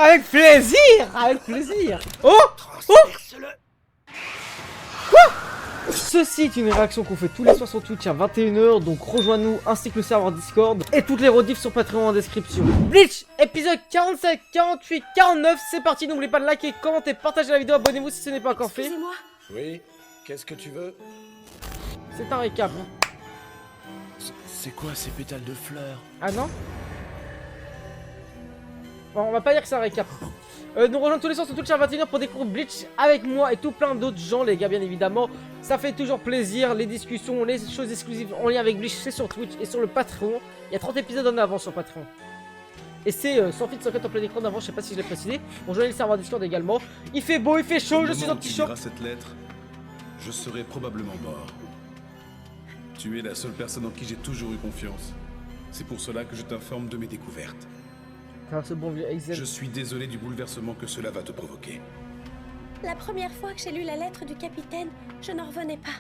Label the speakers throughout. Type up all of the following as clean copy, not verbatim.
Speaker 1: Avec plaisir! Avec plaisir! Oh!
Speaker 2: Transperce-le.
Speaker 1: Ceci est une réaction qu'on fait tous les soirs sur Twitch à 21h, donc rejoins-nous ainsi que le serveur Discord et toutes les rediffs sur Patreon en description. Bleach, épisode 47, 48, 49, c'est parti, n'oubliez pas de liker, commenter, partager la vidéo, abonnez-vous si ce n'est pas encore fait.
Speaker 3: Excusez-moi.
Speaker 2: Oui, qu'est-ce que tu veux?
Speaker 1: C'est un récap.
Speaker 2: C'est quoi ces pétales de fleurs?
Speaker 1: Ah non? Bon, on va pas dire que c'est un récap. Nous rejoignons tous les soirs sur Twitch à 21h pour découvrir Bleach avec moi et tout plein d'autres gens, les gars, bien évidemment. Ça fait toujours plaisir, les discussions, les choses exclusives en lien avec Bleach, c'est sur Twitch et sur le Patreon. Il y a 30 épisodes en avant sur Patreon. Et c'est sans feed, sans cut en plein écran d'avant, je sais pas si je l'ai précisé. Rejoignez le serveur Discord également. Il fait beau, il fait chaud, je suis en petit short.
Speaker 4: cette lettre, je serai probablement mort. Tu es la seule personne en qui j'ai toujours eu confiance. C'est pour cela que je t'informe de mes découvertes.
Speaker 1: Ah, ce bon vieux Excel.
Speaker 4: Je suis désolé du bouleversement que cela va te provoquer.
Speaker 3: La première fois que j'ai lu la lettre du capitaine, je n'en revenais pas.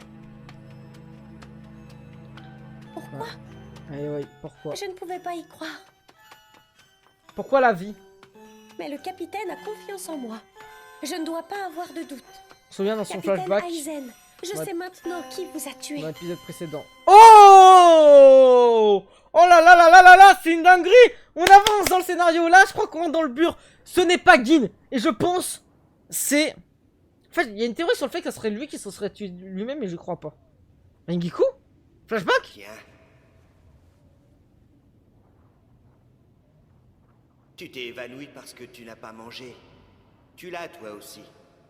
Speaker 3: Pourquoi?
Speaker 1: Oui, pourquoi?
Speaker 3: Je ne pouvais pas y croire.
Speaker 1: Pourquoi la vie?
Speaker 3: Mais le capitaine a confiance en moi. Je ne dois pas avoir de doute.
Speaker 1: On se souvient dans son
Speaker 3: Capitaine
Speaker 1: flashback
Speaker 3: Aizen, je
Speaker 1: Ouais.
Speaker 3: sais maintenant qui vous a tué.
Speaker 1: dans l'épisode précédent. Oh! Oh là là là là là là, c'est une dinguerie! On avance dans le scénario là, je crois qu'on rentre dans le bur. Ce n'est pas Gin. Et je pense, c'est... En fait, il y a une théorie sur le fait que ça serait lui qui se serait tué lui-même, mais je crois pas. Rengiku? Flashback?
Speaker 2: Tiens. Tu t'es évanoui parce que tu n'as pas mangé. Tu l'as toi aussi,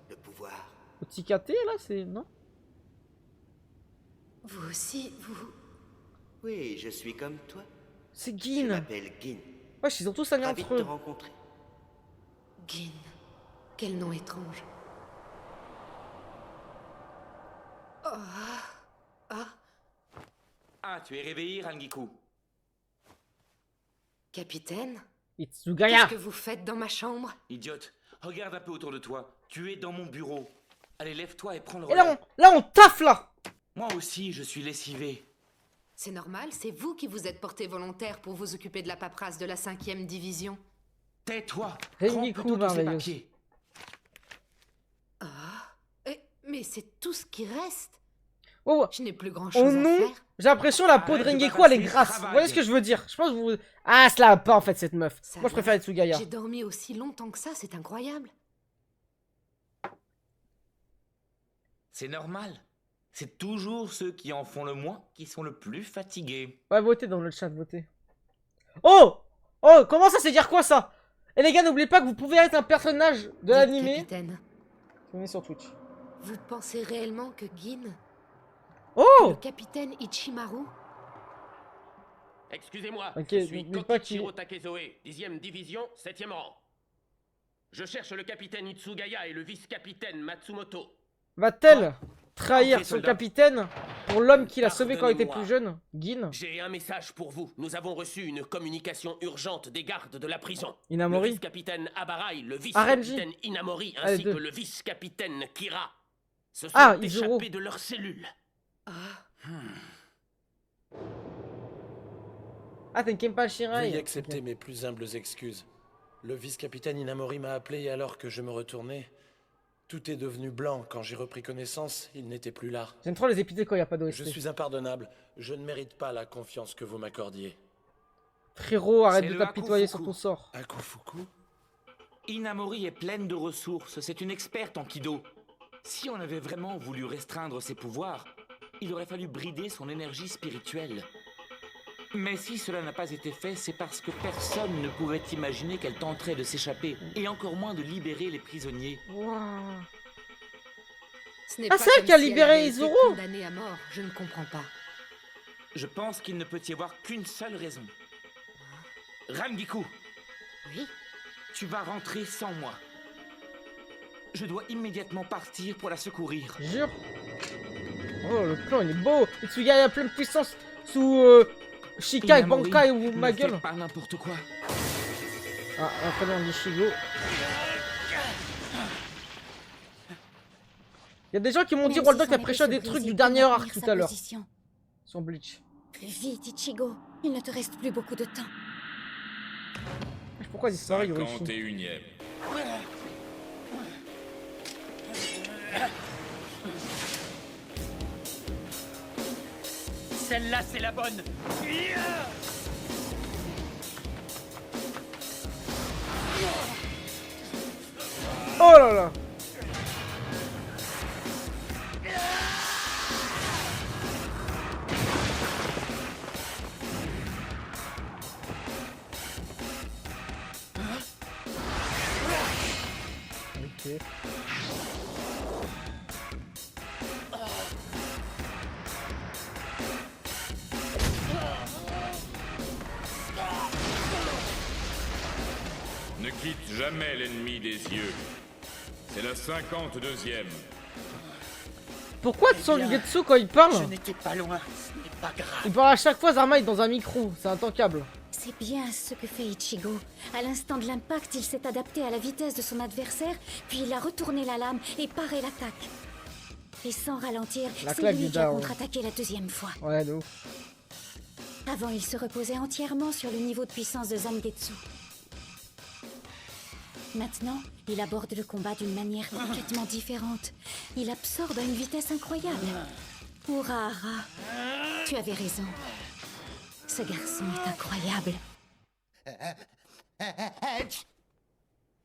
Speaker 2: le pouvoir.
Speaker 1: Otsikate là, c'est... Non?
Speaker 3: Vous aussi, vous...
Speaker 2: Oui, je suis comme toi.
Speaker 1: C'est
Speaker 2: Je
Speaker 1: Gin.
Speaker 2: m'appelle Gin.
Speaker 1: Wesh, ils ont tous un lien
Speaker 2: Ravi
Speaker 1: entre
Speaker 2: de te
Speaker 1: eux.
Speaker 2: rencontrer.
Speaker 3: Gin. Quel nom étrange.
Speaker 5: Ah, tu es réveillé, Rangiku.
Speaker 3: Capitaine,
Speaker 1: Itsugaya.
Speaker 3: qu'est-ce que vous faites dans ma chambre?
Speaker 5: Idiote, regarde un peu autour de toi. Tu es dans mon bureau. Allez, lève-toi et prends le
Speaker 1: Et
Speaker 5: relais.
Speaker 1: là on taffe là.
Speaker 5: Moi aussi, je suis lessivé.
Speaker 6: C'est normal, c'est vous qui vous êtes porté volontaire pour vous occuper de la paperasse de la 5e division.
Speaker 5: Tais-toi.
Speaker 1: Rengiku,
Speaker 5: Prends plutôt de ces
Speaker 1: merveilleuse.
Speaker 5: papiers.
Speaker 6: Mais c'est tout ce qui reste.
Speaker 1: Oh,
Speaker 6: Je n'ai plus
Speaker 1: oh
Speaker 6: grand-chose à
Speaker 1: non,
Speaker 6: faire.
Speaker 1: j'ai l'impression la peau de
Speaker 5: Arrête de
Speaker 1: Rengiku elle est
Speaker 5: bavasser,
Speaker 1: grasse. Vous
Speaker 5: travaille.
Speaker 1: voyez ce que je veux dire? Je pense que vous... Ah, cela va pas en fait cette meuf.
Speaker 6: Ça
Speaker 1: Moi je
Speaker 6: va.
Speaker 1: préfère Itsugaya.
Speaker 6: J'ai dormi aussi longtemps que ça, c'est incroyable.
Speaker 5: C'est normal. C'est toujours ceux qui en font le moins qui sont le plus fatigués.
Speaker 1: Ouais, votez dans le chat, votez. Oh! Oh, comment ça, c'est dire quoi ça? Et les gars, n'oubliez pas que vous pouvez être un personnage de
Speaker 6: Dites,
Speaker 1: l'animé.
Speaker 6: Capitaine,
Speaker 1: On est sur Twitch.
Speaker 6: vous pensez réellement que Gin, le
Speaker 1: Oh!
Speaker 6: capitaine Ichimaru,
Speaker 7: Excusez-moi,
Speaker 1: Ok,
Speaker 7: je suis
Speaker 1: n'oublie pas
Speaker 7: Kokichiro Takezoe, 10e division, 7e rang. Je cherche le capitaine Itsugaya et le vice-capitaine Matsumoto.
Speaker 1: Va-t-elle trahir
Speaker 5: Entrez,
Speaker 1: son
Speaker 5: soldat.
Speaker 1: capitaine pour l'homme qui l'a sauvé quand il était plus
Speaker 7: Pardonnez-moi.
Speaker 1: jeune? Gin?
Speaker 7: J'ai un message pour vous. Nous avons reçu une communication urgente des gardes de la prison.
Speaker 1: Inamori?
Speaker 7: Le vice-capitaine Abarai, le
Speaker 1: Renji.
Speaker 7: vice-capitaine Inamori
Speaker 1: Allez,
Speaker 7: ainsi
Speaker 1: deux.
Speaker 7: que le vice-capitaine Kira se sont
Speaker 1: Ah, Izuru.
Speaker 7: échappés de leurs cellules.
Speaker 1: Ah, t'es Kenpa Shirai.
Speaker 8: Veuillez accepter mes plus humbles excuses. Le vice-capitaine Inamori m'a appelé et alors que je me retournais, tout est devenu blanc. Quand j'ai repris connaissance, il n'était plus là.
Speaker 1: J'aime trop les épisodes quand il n'y a pas d'OST.
Speaker 8: Je suis impardonnable. Je ne mérite pas la confiance que vous m'accordiez.
Speaker 1: Frérot, arrête
Speaker 5: C'est
Speaker 1: de
Speaker 5: le
Speaker 1: t'apitoyer sur
Speaker 5: Hakufuku.
Speaker 1: ton sort.
Speaker 8: Akufuku?
Speaker 5: Inamori est pleine de ressources. C'est une experte en Kido. Si on avait vraiment voulu restreindre ses pouvoirs, il aurait fallu brider son énergie spirituelle. Mais si cela n'a pas été fait, c'est parce que personne ne pouvait imaginer qu'elle tenterait de s'échapper, et encore moins de libérer les prisonniers.
Speaker 1: Waouh.
Speaker 6: ce n'est
Speaker 1: Ah,
Speaker 6: pas
Speaker 1: c'est elle
Speaker 6: comme
Speaker 1: qui a
Speaker 6: si elle
Speaker 1: libéré
Speaker 6: avait été
Speaker 1: Izuru.
Speaker 6: condamnée à mort, je ne comprends pas.
Speaker 5: Je pense qu'il ne peut y avoir qu'une seule raison. Rangiku,
Speaker 6: Oui?
Speaker 5: tu vas rentrer sans moi. Je dois immédiatement partir pour la secourir.
Speaker 1: Jure. Oh, le plan il est beau. Itsugaya pleine puissance sous Shikai,
Speaker 5: Inamori,
Speaker 1: Bankai ou
Speaker 5: ne
Speaker 1: ma
Speaker 5: fais
Speaker 1: gueule.
Speaker 5: pas n'importe quoi.
Speaker 1: Ah, après on dit Shigo. Il y a des gens qui m'ont dit
Speaker 3: Même
Speaker 1: Roldoc
Speaker 3: si
Speaker 1: a
Speaker 3: son
Speaker 1: prêché
Speaker 3: épée
Speaker 1: des
Speaker 3: se
Speaker 1: trucs
Speaker 3: brisait
Speaker 1: du
Speaker 3: pour
Speaker 1: dernier arc
Speaker 3: maintenir
Speaker 1: tout
Speaker 3: sa
Speaker 1: à l'heure.
Speaker 3: position.
Speaker 1: Sur Bleach.
Speaker 3: Plus vite, Ichigo. Il ne te reste plus beaucoup de temps.
Speaker 1: Pourquoi il disparaît Yorishi?
Speaker 4: 51e.
Speaker 7: Celle-là, c'est la bonne.
Speaker 1: Oh là là. Ok.
Speaker 9: Ne quitte jamais l'ennemi des yeux. C'est la 52e.
Speaker 1: Pourquoi Zangetsu quand il parle,
Speaker 7: n'étais pas loin, ce n'est pas grave.
Speaker 1: il parle à chaque fois Zarma est dans un micro, c'est intankable.
Speaker 10: C'est bien ce que fait Ichigo. À l'instant de l'impact, il s'est adapté à la vitesse de son adversaire, puis il a retourné la lame et paré l'attaque. Et sans ralentir,
Speaker 1: La
Speaker 10: c'est
Speaker 1: claque
Speaker 10: lui
Speaker 1: du
Speaker 10: qui a
Speaker 1: daron.
Speaker 10: contre-attaqué la deuxième fois.
Speaker 1: Ouais, de ouf.
Speaker 10: Avant, il se reposait entièrement sur le niveau de puissance de Zangetsu. Maintenant, il aborde le combat d'une manière complètement différente. Il absorbe à une vitesse incroyable. Urahara, tu avais raison. Ce garçon est incroyable.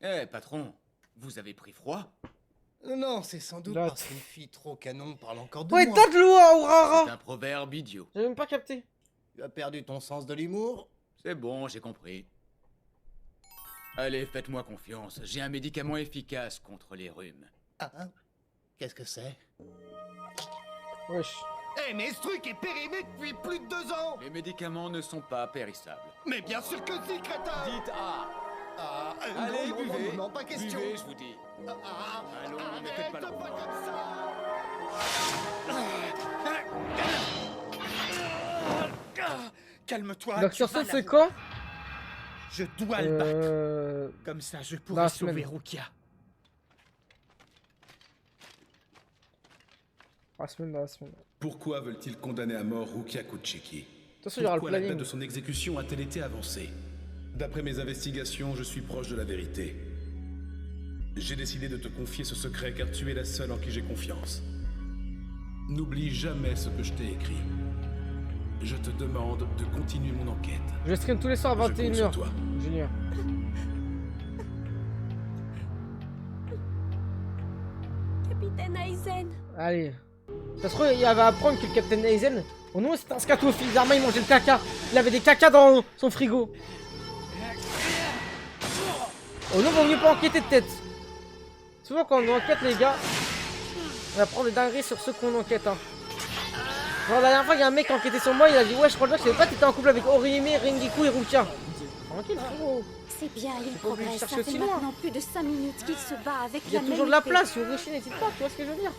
Speaker 7: Eh, patron, vous avez pris froid?
Speaker 11: Non, c'est sans doute
Speaker 1: Lot.
Speaker 11: parce qu'une fille trop canon parle encore de
Speaker 1: Ouais,
Speaker 11: moi.
Speaker 1: t'as de l'eau à Urahara.
Speaker 7: C'est un proverbe idiot.
Speaker 1: J'ai même pas capté.
Speaker 11: Tu as perdu ton sens de l'humour?
Speaker 7: C'est bon, j'ai compris. Allez, faites-moi confiance. J'ai un médicament efficace contre les rhumes.
Speaker 11: Ah, hein? Qu'est-ce que c'est?
Speaker 1: Wesh.
Speaker 11: Eh, mais ce truc est périmé depuis plus de 2 ans!
Speaker 7: Les médicaments ne sont pas périssables.
Speaker 11: Mais bien sûr que si, crétin!
Speaker 7: Dites ah.
Speaker 11: Ah,
Speaker 7: Allez,
Speaker 11: non,
Speaker 7: buvez.
Speaker 11: non, pas question!
Speaker 7: Buvez, je vous dis.
Speaker 11: Ah,
Speaker 7: Allons, ne faites pas le
Speaker 11: arrête,
Speaker 7: froid.
Speaker 11: pas comme ça! Calme-toi,
Speaker 1: Donc
Speaker 11: tu
Speaker 1: sur
Speaker 11: vas
Speaker 1: ce, c'est
Speaker 11: la-
Speaker 1: quand
Speaker 11: Je dois le battre. Comme ça, je
Speaker 1: dans
Speaker 11: pourrai
Speaker 1: la
Speaker 11: sauver
Speaker 1: semaine.
Speaker 11: Rukia.
Speaker 1: Dans la semaine.
Speaker 4: Pourquoi veulent-ils condamner à mort Rukia Kuchiki?
Speaker 1: De toute façon, il y aura le
Speaker 4: Pourquoi la date
Speaker 1: planning.
Speaker 4: de son exécution a-t-elle été avancée? D'après mes investigations, je suis proche de la vérité. J'ai décidé de te confier ce secret car tu es la seule en qui j'ai confiance. N'oublie jamais ce que je t'ai écrit. Je te demande de continuer mon enquête.
Speaker 1: Je stream tous les soirs à
Speaker 4: Je compte sur
Speaker 1: 21h.
Speaker 4: toi.
Speaker 1: Junior.
Speaker 3: Capitaine Aizen.
Speaker 1: Allez. Ça se trouve, il va apprendre que le Captain Aizen, au nom c'était un scatophile. Zarma il mangeait le caca. Il avait des caca dans son frigo. Au nom, vaut mieux pas enquêter de tête. Souvent quand on enquête les gars, on apprend des dingueries sur ceux qu'on enquête. Hein. Genre la dernière fois il y a un mec qui enquêtait sur moi, il a dit ouais je crois que je savais pas que t'étais en couple avec Orihime, Rengiku et Rukia. Tranquille frérot.
Speaker 10: C'est bien, il
Speaker 1: pas obligé de
Speaker 10: progresse. Ça
Speaker 1: chercher
Speaker 10: fait
Speaker 1: aussi loin.
Speaker 10: maintenant plus de 5 minutes qu'il se bat avec
Speaker 1: Il y a
Speaker 10: la
Speaker 1: toujours
Speaker 10: même
Speaker 1: de la
Speaker 10: épée.
Speaker 1: place, Urishi n'hésite pas, tu vois ce que je veux dire.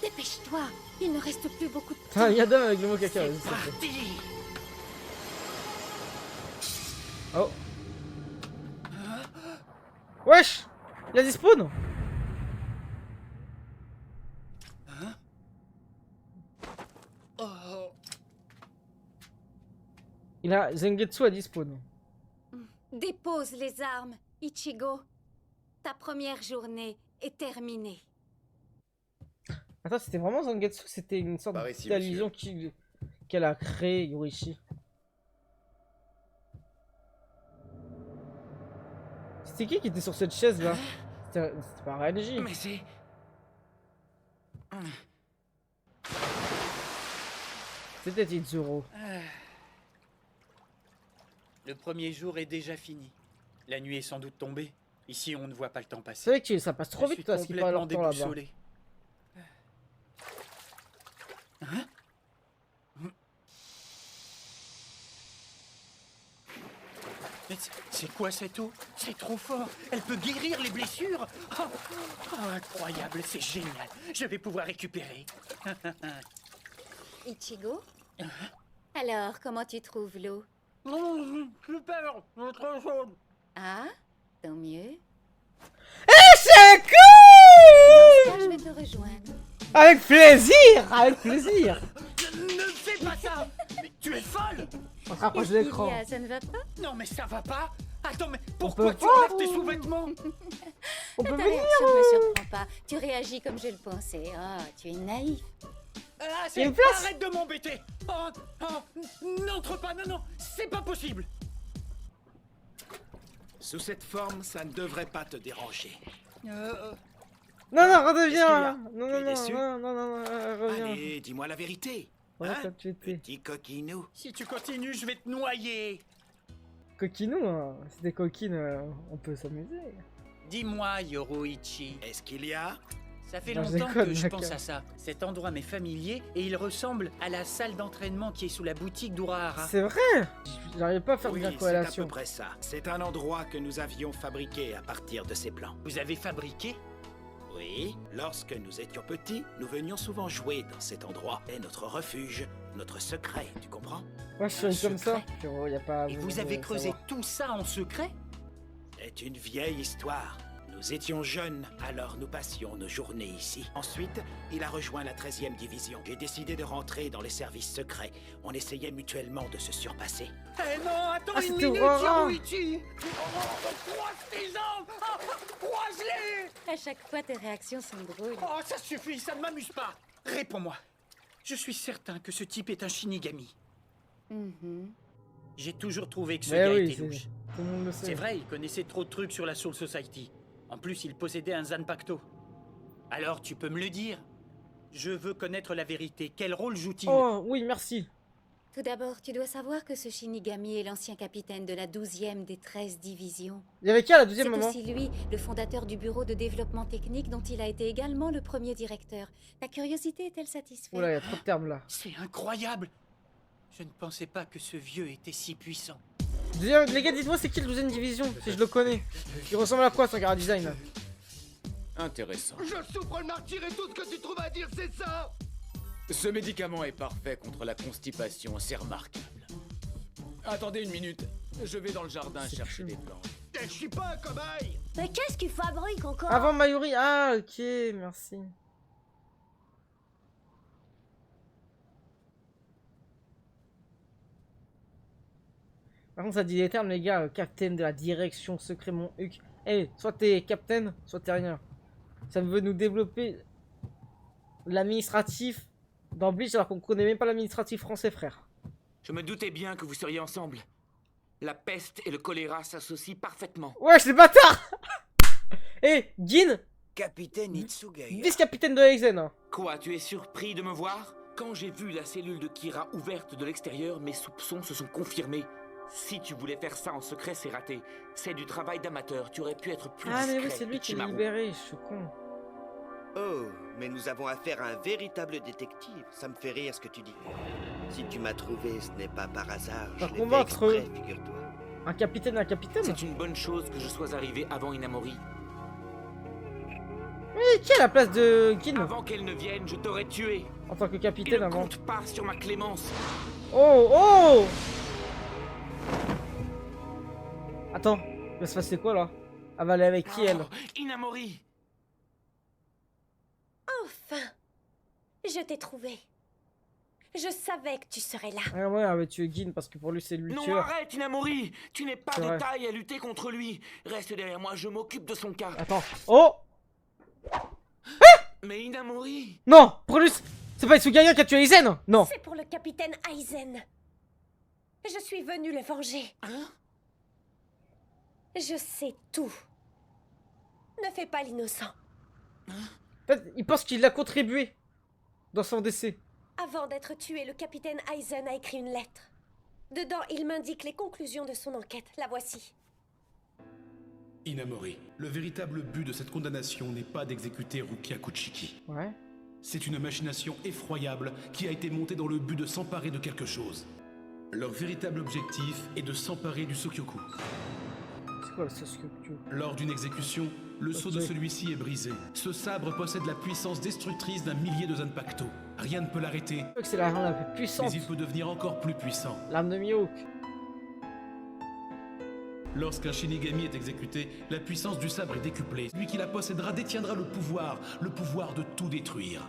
Speaker 10: Dépêche-toi, il ne reste plus beaucoup de temps.
Speaker 1: Ah, il y a deux avec le mot caca. vas-y, s'il te plaît.
Speaker 7: Parti.
Speaker 1: Oh. Wesh. Il y a des spawns. Il a Zangetsu a 10 spawns.
Speaker 10: Dépose les armes, Ichigo. Ta première journée est terminée.
Speaker 1: Attends, c'était vraiment Zangetsu, c'était une sorte
Speaker 2: Par ici,
Speaker 1: d'allusion qu'elle a créée, Yorishi. C'était qui était sur cette chaise là? C'était pas Renji.
Speaker 7: Mais c'est...
Speaker 1: C'était Itzuro.
Speaker 12: Le premier jour est déjà fini. La nuit est sans doute tombée. Ici, on ne voit pas le temps
Speaker 1: C'est
Speaker 12: passer.
Speaker 1: vrai que ça passe trop
Speaker 12: Je
Speaker 1: vite
Speaker 12: suis
Speaker 1: toi, ce qui parle leur
Speaker 12: complètement
Speaker 1: temps là-bas.
Speaker 12: déboussolé. Mais c'est quoi cette eau? C'est trop fort. Elle peut guérir les blessures. Oh, incroyable, c'est génial. Je vais pouvoir récupérer.
Speaker 10: Ichigo? Alors, comment tu trouves l'eau?
Speaker 12: Super, trop chaude.
Speaker 10: Ah, tant mieux.
Speaker 1: C'est
Speaker 10: Dans ce cas,
Speaker 1: cool!
Speaker 10: je vais te rejoindre.
Speaker 1: Avec plaisir! Avec plaisir!
Speaker 12: Ne fais pas ça. Mais tu es folle.
Speaker 1: On se rapproche de l'écran.
Speaker 10: Ilia, ça ne va pas?
Speaker 12: Non, mais ça va pas. Attends, mais
Speaker 1: On
Speaker 12: pourquoi
Speaker 1: peut
Speaker 12: tu
Speaker 1: pas.
Speaker 12: enlèves tes sous-vêtements?
Speaker 1: On peut
Speaker 10: Ta
Speaker 1: venir.
Speaker 10: réaction ne me surprend pas. Tu réagis comme je le pensais. Oh, tu es naïf.
Speaker 12: Ah,
Speaker 1: Il y a une place.
Speaker 12: arrête de m'embêter. N'entre pas, non, c'est pas possible.
Speaker 11: Sous cette forme, ça ne devrait pas te déranger.
Speaker 1: Non, non,
Speaker 11: Qu'est-ce qu'il y a?
Speaker 1: redeviens. Non,
Speaker 11: Tu
Speaker 1: non,
Speaker 11: es
Speaker 1: non,
Speaker 11: déçu?
Speaker 1: non, reviens.
Speaker 11: Allez, dis-moi la vérité.
Speaker 1: Voilà,
Speaker 11: Hein,
Speaker 1: comme tu étais.
Speaker 11: petit coquinou.
Speaker 12: Si tu continues, je vais te noyer.
Speaker 1: Coquinou, hein. C'est des coquines, on peut s'amuser.
Speaker 12: Dis-moi, Yoroichi.
Speaker 11: Est-ce qu'il y a?
Speaker 12: Ça fait
Speaker 1: Non, je
Speaker 12: longtemps
Speaker 1: déconne,
Speaker 12: que je
Speaker 1: d'accord.
Speaker 12: pense à ça. Cet endroit m'est familier et il ressemble à la salle d'entraînement qui est sous la boutique d'Urahara.
Speaker 1: C'est vrai. J'arrive pas à faire
Speaker 11: Oui,
Speaker 1: bien
Speaker 11: c'est à
Speaker 1: corrélation.
Speaker 11: peu près ça. C'est un endroit que nous avions fabriqué à partir de ces plans.
Speaker 12: Vous avez fabriqué?
Speaker 11: Oui, lorsque nous étions petits, nous venions souvent jouer dans cet endroit. C'est notre refuge, notre secret, tu comprends?
Speaker 1: Moi, je suis comme ça.
Speaker 12: secret.
Speaker 1: Frérot, y a pas à
Speaker 12: Et
Speaker 1: vous
Speaker 12: vous avez creusé
Speaker 1: savoir.
Speaker 12: tout ça en secret?
Speaker 11: C'est une vieille histoire. Nous étions jeunes, alors nous passions nos journées ici. Ensuite, il a rejoint la 13e division. J'ai décidé de rentrer dans les services secrets. On essayait mutuellement de se surpasser.
Speaker 12: Eh non, attends
Speaker 1: Ah,
Speaker 12: une
Speaker 1: c'était
Speaker 12: minute,
Speaker 1: Urahara.
Speaker 12: Yoroichi. Croise tes jambes. Croise-les.
Speaker 10: À chaque fois, tes réactions sont drôles.
Speaker 12: Oh, ça suffit, ça ne m'amuse pas. Réponds-moi. Je suis certain que ce type est un Shinigami.
Speaker 10: Mhm.
Speaker 12: J'ai toujours trouvé que ce
Speaker 1: Mais
Speaker 12: gars
Speaker 1: oui,
Speaker 12: était
Speaker 1: c'est-
Speaker 12: louche.
Speaker 1: tout le monde le sait.
Speaker 12: C'est vrai, il connaissait trop de trucs sur la Soul Society. En plus, il possédait un Zanpakuto. Alors, tu peux me le dire? Je veux connaître la vérité. Quel rôle joue-t-il?
Speaker 1: Oh, oui, merci.
Speaker 10: Tout d'abord, tu dois savoir que ce Shinigami est l'ancien capitaine de la 12e des 13 divisions.
Speaker 1: Il y avait qui à la
Speaker 10: C'est
Speaker 1: 12e moment?
Speaker 10: aussi lui, le fondateur du bureau de développement technique dont il a été également le premier directeur. Ta curiosité est-elle satisfaite?
Speaker 1: Oula, il y a trop de termes là.
Speaker 12: C'est incroyable. Je ne pensais pas que ce vieux était si puissant.
Speaker 1: Les gars, dites-moi, c'est qui le 12e division? Si je le connais. Il ressemble à quoi son cara design?
Speaker 9: Intéressant.
Speaker 13: Je souffre le martyr et tout ce que tu trouves à dire, c'est ça!
Speaker 9: Ce médicament est parfait contre la constipation, c'est remarquable. Attendez une minute, je vais dans le jardin chercher des plantes.
Speaker 13: Je suis pas un cobaye!
Speaker 3: Mais qu'est-ce qu'il fabrique encore?
Speaker 1: Avant Mayuri. Ah, ok, merci. Par contre, ça dit des termes, les gars. Capitaine de la direction secret, mon huc. Eh, soit t'es capitaine, soit t'es rien. Ça veut nous développer l'administratif dans Bleach alors qu'on connaît même pas l'administratif français, frère.
Speaker 5: Je me doutais bien que vous seriez ensemble. La peste et le choléra s'associent parfaitement.
Speaker 1: Wesh, les bâtards. Eh, Gin,
Speaker 2: Capitaine Itsugaya.
Speaker 1: vice-capitaine de Aizen. Hein.
Speaker 5: Quoi, tu es surpris de me voir? Quand j'ai vu la cellule de Kira ouverte de l'extérieur, mes soupçons se sont confirmés. Si tu voulais faire ça en secret, c'est raté. C'est du travail d'amateur, tu aurais pu être plus
Speaker 1: Ah, mais
Speaker 5: discret,
Speaker 1: oui, c'est lui qui l'a
Speaker 5: Ichimaru.
Speaker 1: libéré, je suis con.
Speaker 2: Oh, mais nous avons affaire à un véritable détective. Ça me fait rire ce que tu dis. Si tu m'as trouvé, ce n'est pas par hasard.
Speaker 1: Un
Speaker 2: Je l'ai fait
Speaker 1: combat entre
Speaker 2: exprès, figure-toi.
Speaker 1: un capitaine.
Speaker 5: C'est une bonne chose que je sois arrivé avant Inamori.
Speaker 1: Oui, qui est à la place de Gin
Speaker 5: Avant qu'elle ne vienne, je t'aurais tué.
Speaker 1: en tant que
Speaker 5: Et
Speaker 1: capitaine
Speaker 5: ne
Speaker 1: avant?
Speaker 5: compte pas sur ma clémence.
Speaker 1: Oh, oh! Attends, il va se passer quoi là? Elle va aller avec qui elle?
Speaker 5: Oh, Inamori.
Speaker 3: Enfin! Je t'ai trouvé. Je savais que tu serais là.
Speaker 1: Ah ouais, elle va tuer Gin parce que pour lui c'est lui le
Speaker 5: Non,
Speaker 1: tueur.
Speaker 5: arrête, Inamori. Tu n'es pas
Speaker 1: C'est
Speaker 5: de
Speaker 1: vrai.
Speaker 5: taille à lutter contre lui. Reste derrière moi, je m'occupe de son cas.
Speaker 1: Attends. Oh!
Speaker 5: Mais Inamori.
Speaker 1: Non! Pour lui, c'est pas Itsugaya qui a tué Aizen! Non!
Speaker 3: C'est pour le capitaine Aizen. Je suis venue le venger.
Speaker 5: Hein?
Speaker 3: Je sais tout. Ne fais pas l'innocent.
Speaker 1: En fait, il pense qu'il a contribué dans son décès.
Speaker 3: Avant d'être tué, le capitaine Aizen a écrit une lettre. Dedans, il m'indique les conclusions de son enquête. La voici.
Speaker 4: Inamori, le véritable but de cette condamnation n'est pas d'exécuter Rukia Kuchiki.
Speaker 1: Ouais.
Speaker 4: C'est une machination effroyable qui a été montée dans le but de s'emparer de quelque chose. Leur véritable objectif est de s'emparer du Sokyoku.
Speaker 1: C'est quoi le Sokyoku?
Speaker 4: Lors d'une exécution, le sceau de celui-ci est brisé. Ce sabre possède la puissance destructrice d'un millier de Zanpakuto. Rien ne peut l'arrêter,
Speaker 1: C'est l'arme la plus puissante.
Speaker 4: mais il peut devenir encore plus puissant.
Speaker 1: L'arme de Mihawk.
Speaker 4: Lorsqu'un Shinigami est exécuté, la puissance du sabre est décuplée. Celui qui la possédera détiendra le pouvoir de tout détruire.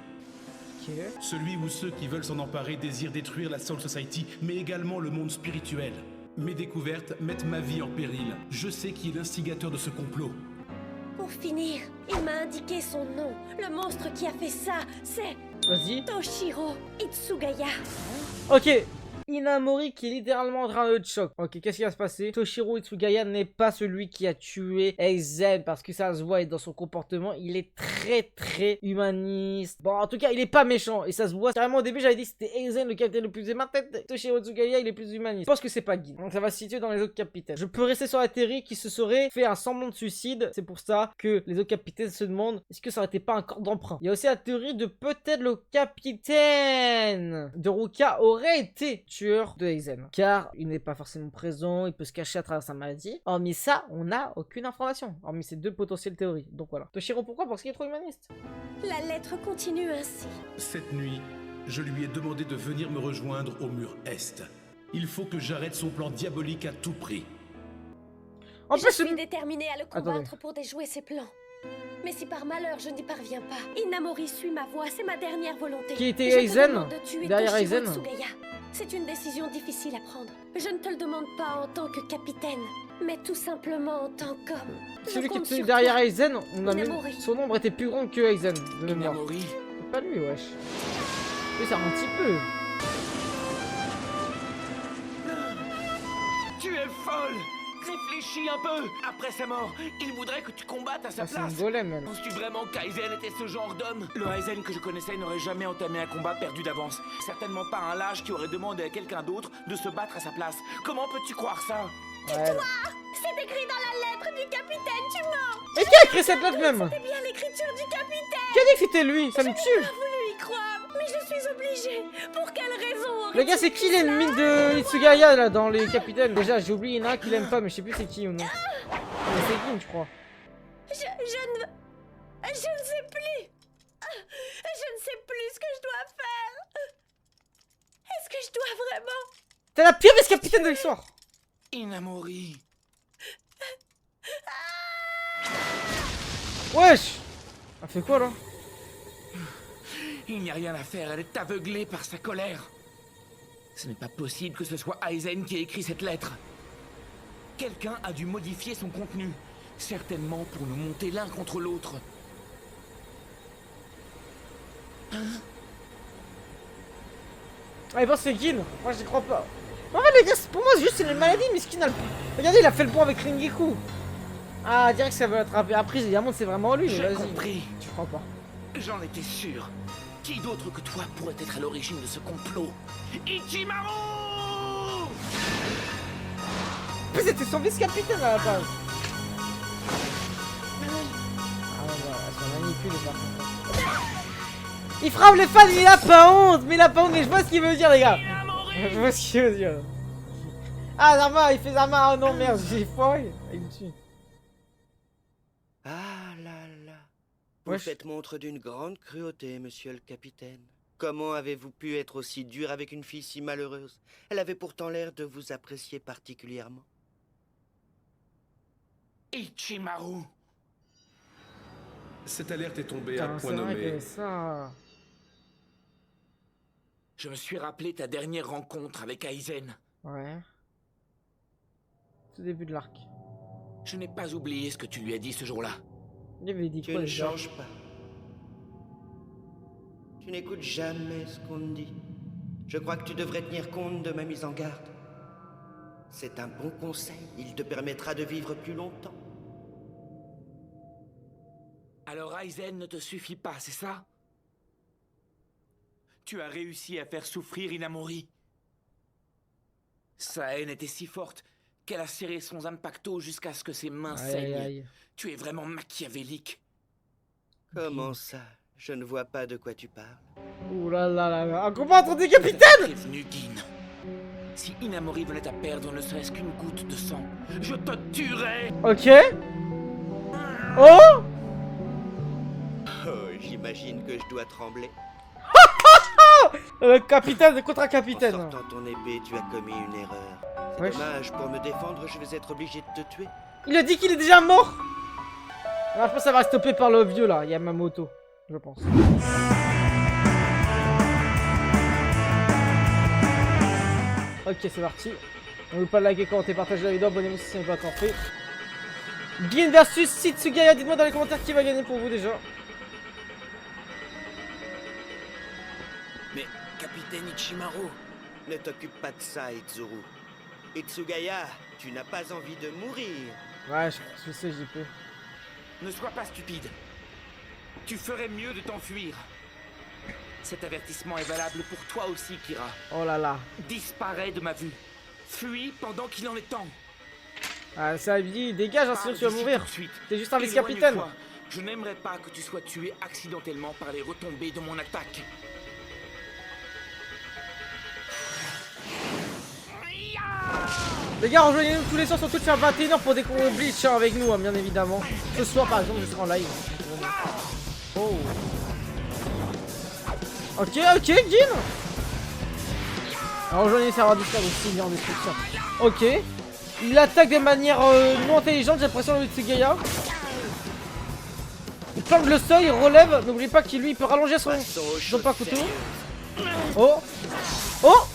Speaker 1: Ok.
Speaker 4: Celui ou ceux qui veulent s'en emparer désirent détruire la Soul Society, mais également le monde spirituel. Mes découvertes mettent ma vie en péril. Je sais qui est l'instigateur de ce complot.
Speaker 3: Pour finir, il m'a indiqué son nom. Le monstre qui a fait ça, c'est...
Speaker 1: Vas-y.
Speaker 3: Toshiro Itsugaya.
Speaker 1: Ok. Inamori qui est littéralement en train de choc. Ok, qu'est-ce qui va se passer? Toshiro Itsugaya n'est pas celui qui a tué Aizen parce que ça se voit dans son comportement. Il est très humaniste. Bon, en tout cas, il est pas méchant et ça se voit. Carrément, au début, j'avais dit que c'était Aizen le capitaine le plus aimant. Peut-être Toshiro Itsugaya, il est plus humaniste. Je pense que c'est pas Gin. Donc ça va se situer dans les autres capitaines. Je peux rester sur la théorie qui se serait fait un semblant de suicide. C'est pour ça que les autres capitaines se demandent est-ce que ça aurait été pas un corps d'emprunt. Il y a aussi la théorie de peut-être le capitaine de Ruka aurait été tueur de Aizen, car il n'est pas forcément présent, il peut se cacher à travers sa maladie. Hormis ça, on n'a aucune information, hormis ces deux potentielles théories. Donc voilà. Toshiro, pourquoi? Parce qu'il est trop humaniste.
Speaker 3: La lettre continue ainsi.
Speaker 4: Cette nuit, je lui ai demandé de venir me rejoindre au mur Est. Il faut que j'arrête son plan diabolique à tout prix.
Speaker 3: Je suis déterminée à le combattre pour déjouer ses plans. Mais si par malheur je n'y parviens pas, Inamori suit ma voie, c'est ma dernière volonté.
Speaker 1: Qui était Aizen? Derrière Aizen?
Speaker 3: C'est une décision difficile à prendre. Je ne te le demande pas en tant que capitaine, mais tout simplement en tant qu'homme.
Speaker 1: Celui qui était derrière Aizen, on a mis... son nombre était plus grand que Aizen.
Speaker 5: Inamori.
Speaker 1: C'est pas lui, wesh. Lui, ça un petit peu.
Speaker 5: Tu es folle! Réfléchis un peu! Après sa mort, il voudrait que tu combattes à sa place!
Speaker 1: C'est un golem, même.
Speaker 5: Penses-tu vraiment qu'Aizen était ce genre d'homme? Le Aizen que je connaissais n'aurait jamais entamé un combat perdu d'avance. Certainement pas un lâche qui aurait demandé à quelqu'un d'autre de se battre à sa place. Comment peux-tu croire ça?
Speaker 3: Tais-toi! C'est écrit dans la lettre du capitaine, tu mens!
Speaker 1: Et qui a écrit cette lettre même?
Speaker 3: C'était bien l'écriture du capitaine!
Speaker 1: Qui a dit que c'était lui? Ça me tue!
Speaker 3: Je n'ai pas voulu y croire, mais je suis obligée. Pour quelle raison?
Speaker 1: Les gars, c'est qui l'ennemi de Itsugaya là dans les capitaines? Déjà, j'ai oublié, il y en a un qui l'aime pas, mais je sais plus c'est qui ou non. Mais c'est qui, je crois.
Speaker 3: Je ne sais plus. Je ne sais plus ce que je dois faire. Est-ce que je dois vraiment?
Speaker 1: T'es la pire vice-capitaine de l'histoire.
Speaker 5: Inamori.
Speaker 1: Wesh. Elle fait quoi là?
Speaker 5: Il n'y a rien à faire, elle est aveuglée par sa colère. Ce n'est pas possible que ce soit Aizen qui ait écrit cette lettre. Quelqu'un a dû modifier son contenu, certainement pour nous monter l'un contre l'autre.
Speaker 1: Ah, il pense que c'est Gin. Moi, j'y crois pas. En fait, les gars, pour moi, c'est juste une maladie, mais Skin a le... Regardez, il a fait le pont avec Ringiku. Ah, direct, ça veut attraper. Après, évidemment, c'est vraiment lui.
Speaker 5: J'ai compris.
Speaker 1: Tu crois pas?
Speaker 5: J'en étais sûr. Qui d'autre que toi pourrait être à l'origine de ce complot? Ichimaru!
Speaker 1: Mais c'était son vice-capitaine à la base. Ah ouais, elles sont manipulées par contre. Il frappe les fans, mais il a pas honte! Mais il a pas honte, mais je vois ce qu'il veut dire, les gars! Je vois ce qu'il veut dire. Ah, Zama, il fait Zama! Oh non, merde, j'ai foiré! Il me tue.
Speaker 2: Ah là là. Vous faites montre d'une grande cruauté, monsieur le capitaine. Comment avez-vous pu être aussi dur avec une fille si malheureuse? Elle avait pourtant l'air de vous apprécier particulièrement.
Speaker 5: Ichimaru.
Speaker 4: Cette alerte est tombée à point nommé.
Speaker 1: Ça...
Speaker 5: Je me suis rappelé ta dernière rencontre avec Aizen.
Speaker 1: Ouais. Tout début de l'arc.
Speaker 5: Je n'ai pas oublié ce que tu lui as dit ce jour-là.
Speaker 1: Il avait dit
Speaker 2: Tu ne changes pas. Tu n'écoutes jamais ce qu'on te dit. Je crois que tu devrais tenir compte de ma mise en garde. C'est un bon conseil. Il te permettra de vivre plus longtemps.
Speaker 5: Alors Aizen ne te suffit pas, c'est ça? Tu as réussi à faire souffrir Inamori. Sa haine était si forte qu'elle a serré son Zanpakuto jusqu'à ce que ses mains saignent. Tu es vraiment machiavélique.
Speaker 2: Comment ça? Je ne vois pas de quoi tu parles.
Speaker 1: Ouh là là là là. Un combat entre des capitaines!
Speaker 5: Prévenu, Gin. Si Inamori venait à perdre ne serait-ce qu'une goutte de sang, je te tuerais!
Speaker 1: Ok. Oh!
Speaker 2: Oh, j'imagine que je dois trembler.
Speaker 1: Le capitaine contre un capitaine.
Speaker 2: En sortant ton épée, tu as commis une erreur. C'est dommage, pour me défendre, je vais être obligé de te tuer.
Speaker 1: Il a dit qu'il est déjà mort. Alors, je pense que ça va stopper par le vieux là, Yamamoto, je pense. Ok, c'est parti. N'oubliez pas de liker, commenter, partager la vidéo, abonnez-vous si ce n'est pas encore fait. Gin versus Sitsugaya, dites-moi dans les commentaires qui va gagner pour vous déjà.
Speaker 11: Mais, capitaine Ichimaru...
Speaker 2: Ne t'occupe pas de ça, Izuru. Itsugaya, tu n'as pas envie de mourir.
Speaker 1: Ouais, je sais, JP.
Speaker 5: Ne sois pas stupide. Tu ferais mieux de t'enfuir. Cet avertissement est valable pour toi aussi, Kira.
Speaker 1: Oh là là.
Speaker 5: Disparais de ma vue. Fuis pendant qu'il en est temps.
Speaker 1: Ah, ça dit, dégage, hein, sinon tu vas mourir. T'es juste un vice-capitaine.
Speaker 5: Je n'aimerais pas que tu sois tué accidentellement par les retombées de mon attaque.
Speaker 1: Les gars, rejoignez-nous tous les soirs sur Twitch à 21h pour découvrir Bleach hein, avec nous, hein, bien évidemment. Ce soir, par exemple, je serai en live. Oh. Ok, Jin. Alors, rejoignez les serveurs Discord aussi, bien en description. Ok. Il attaque de manière non intelligente, j'ai l'impression, le Tsugaya. Il plante le sol, il relève. N'oubliez pas qu'il lui, il peut rallonger son pas couteau. Oh. Oh.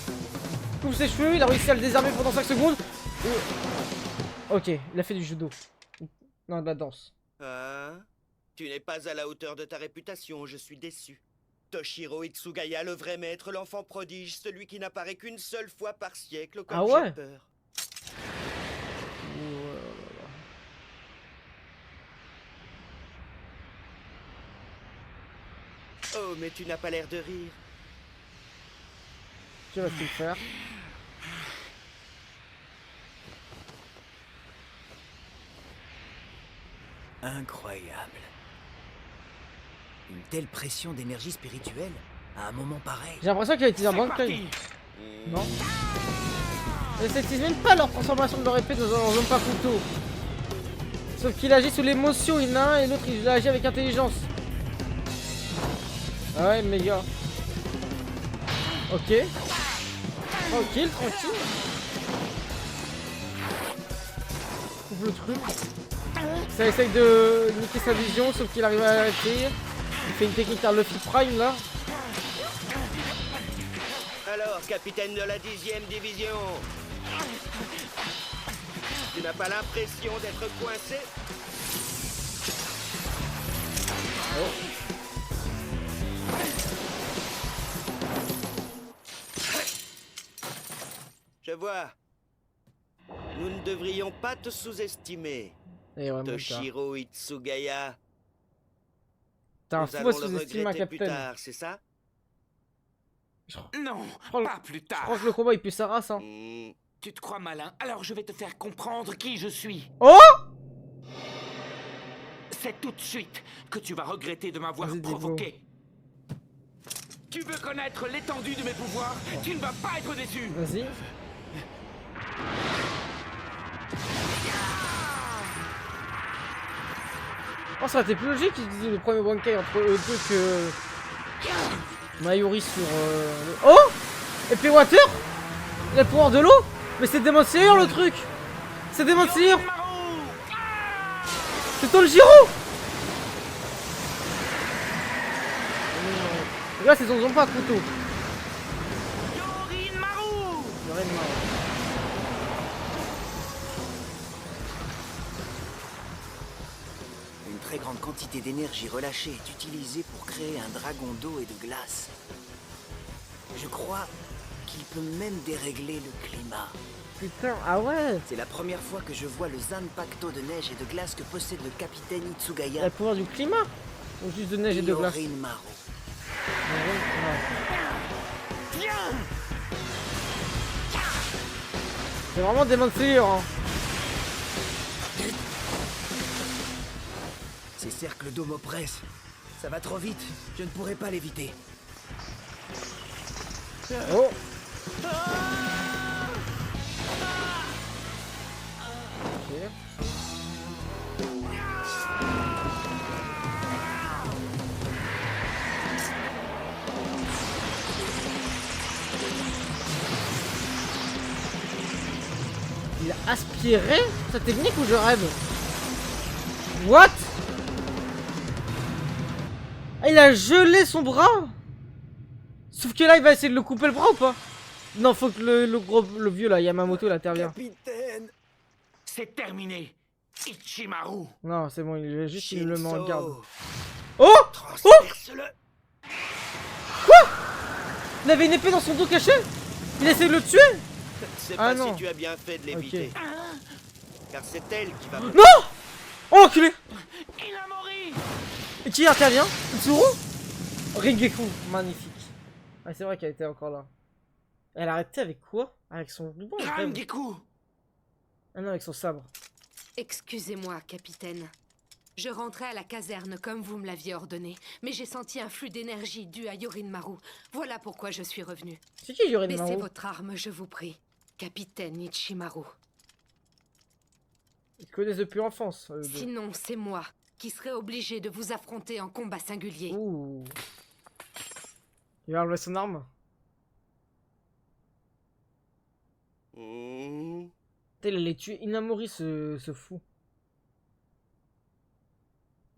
Speaker 1: Coupe ses cheveux, il a réussi à le désarmer pendant 5 secondes. Ok, il a fait du judo. Non, de la danse.
Speaker 2: Ah, tu n'es pas à la hauteur de ta réputation, je suis déçu. Toshiro Itsugaya, le vrai maître, l'enfant prodige, celui qui n'apparaît qu'une seule fois par siècle, comme
Speaker 1: ah ouais.
Speaker 2: j'ai peur. Oh, mais tu n'as pas l'air de rire.
Speaker 1: Tu vas tout faire.
Speaker 11: Incroyable. Une telle pression d'énergie spirituelle à un moment pareil.
Speaker 1: J'ai l'impression qu'il a utilisé un Bankai. Non. Et ça utilise même pas leur transformation de leur épée dans un pas couteau. Sauf qu'il agit sous l'émotion, il y en a un et l'autre il agit avec intelligence. Ah ouais, méga. Ok. Tranquille. Coupe le truc. Ça essaye de niquer sa vision, sauf qu'il arrive à l'arrêter. Il fait une technique à Luffy Prime là.
Speaker 2: Alors, capitaine de la 10e division, tu n'as pas l'impression d'être coincé?
Speaker 1: Oh.
Speaker 2: Je vois. Nous ne devrions pas te sous-estimer. Toshiro Itsugaya.
Speaker 1: T'as un faux sous-estime un capitaine.
Speaker 2: C'est ça?
Speaker 5: Non, pas plus tard.
Speaker 1: Je crois que le combat il pue sa race. Hein.
Speaker 5: Tu te crois malin, alors je vais te faire comprendre qui je suis.
Speaker 1: Oh!
Speaker 5: C'est tout de suite que tu vas regretter de m'avoir provoqué. Tu veux connaître l'étendue de mes pouvoirs? Tu ne vas pas être déçu.
Speaker 1: Vas-y. Oh, ça aurait été plus logique qu'ils disaient le premier Bankai entre eux deux que Mayuri sur Oh! Épée Water? Il a le pouvoir de l'eau? Mais c'est Demon Slayer le truc! C'est Demon Slayer! C'est Tanjiro! Là c'est son pas à couteau. Yorinmaru!
Speaker 11: Une très grande quantité d'énergie relâchée est utilisée pour créer un dragon d'eau et de glace. Je crois qu'il peut même dérégler le climat.
Speaker 1: Putain, ah ouais!
Speaker 11: C'est la première fois que je vois le Zanpakuto de neige et de glace que possède le capitaine Itsugaya.
Speaker 1: Il a le pouvoir du climat? Ou juste de neige et de glace? C'est vraiment Demon Slayer hein.
Speaker 11: Ces cercles d'eau m'oppressent. Ça va trop vite, je ne pourrai pas l'éviter.
Speaker 1: Oh! Okay. Il a aspiré sa technique ou je rêve? What? Ah, il a gelé son bras? Sauf que là il va essayer de le couper le bras ou pas? Non, faut que le vieux là, Yamamoto, il intervient.
Speaker 11: Capitaine.
Speaker 5: C'est terminé. Ichimaru.
Speaker 1: Non, c'est bon, il le met en
Speaker 11: Shinzo.
Speaker 1: garde. Oh!
Speaker 11: Transperce-le.
Speaker 1: Quoi? Il avait une épée dans son dos caché? Il essaie de le tuer?
Speaker 2: Je sais
Speaker 1: Ah
Speaker 2: pas
Speaker 1: non.
Speaker 2: si tu as bien fait de l'éviter. Car c'est elle qui va...
Speaker 1: Non! Oh, enculé!
Speaker 5: Inamori.
Speaker 1: Et qui intervient? Tsuru? Ringeku, magnifique. Ah, c'est vrai qu'elle était encore là. Elle a arrêté avec quoi? Avec son ruban?
Speaker 5: Rangeku.
Speaker 1: Ah non, avec son sabre.
Speaker 6: Excusez-moi, capitaine. Je rentrais à la caserne comme vous me l'aviez ordonné, mais j'ai senti un flux d'énergie dû à Yorinmaru. Voilà pourquoi je suis revenu.
Speaker 1: C'est qui Yorinmaru?
Speaker 6: Baissez votre arme, je vous prie. Capitaine Ichimaru.
Speaker 1: Ils connaissent depuis l'enfance.
Speaker 6: Sinon, c'est moi qui serai obligé de vous affronter en combat singulier.
Speaker 1: Ouh. Il va enlever son arme. Il allait tuer Inamori, ce fou.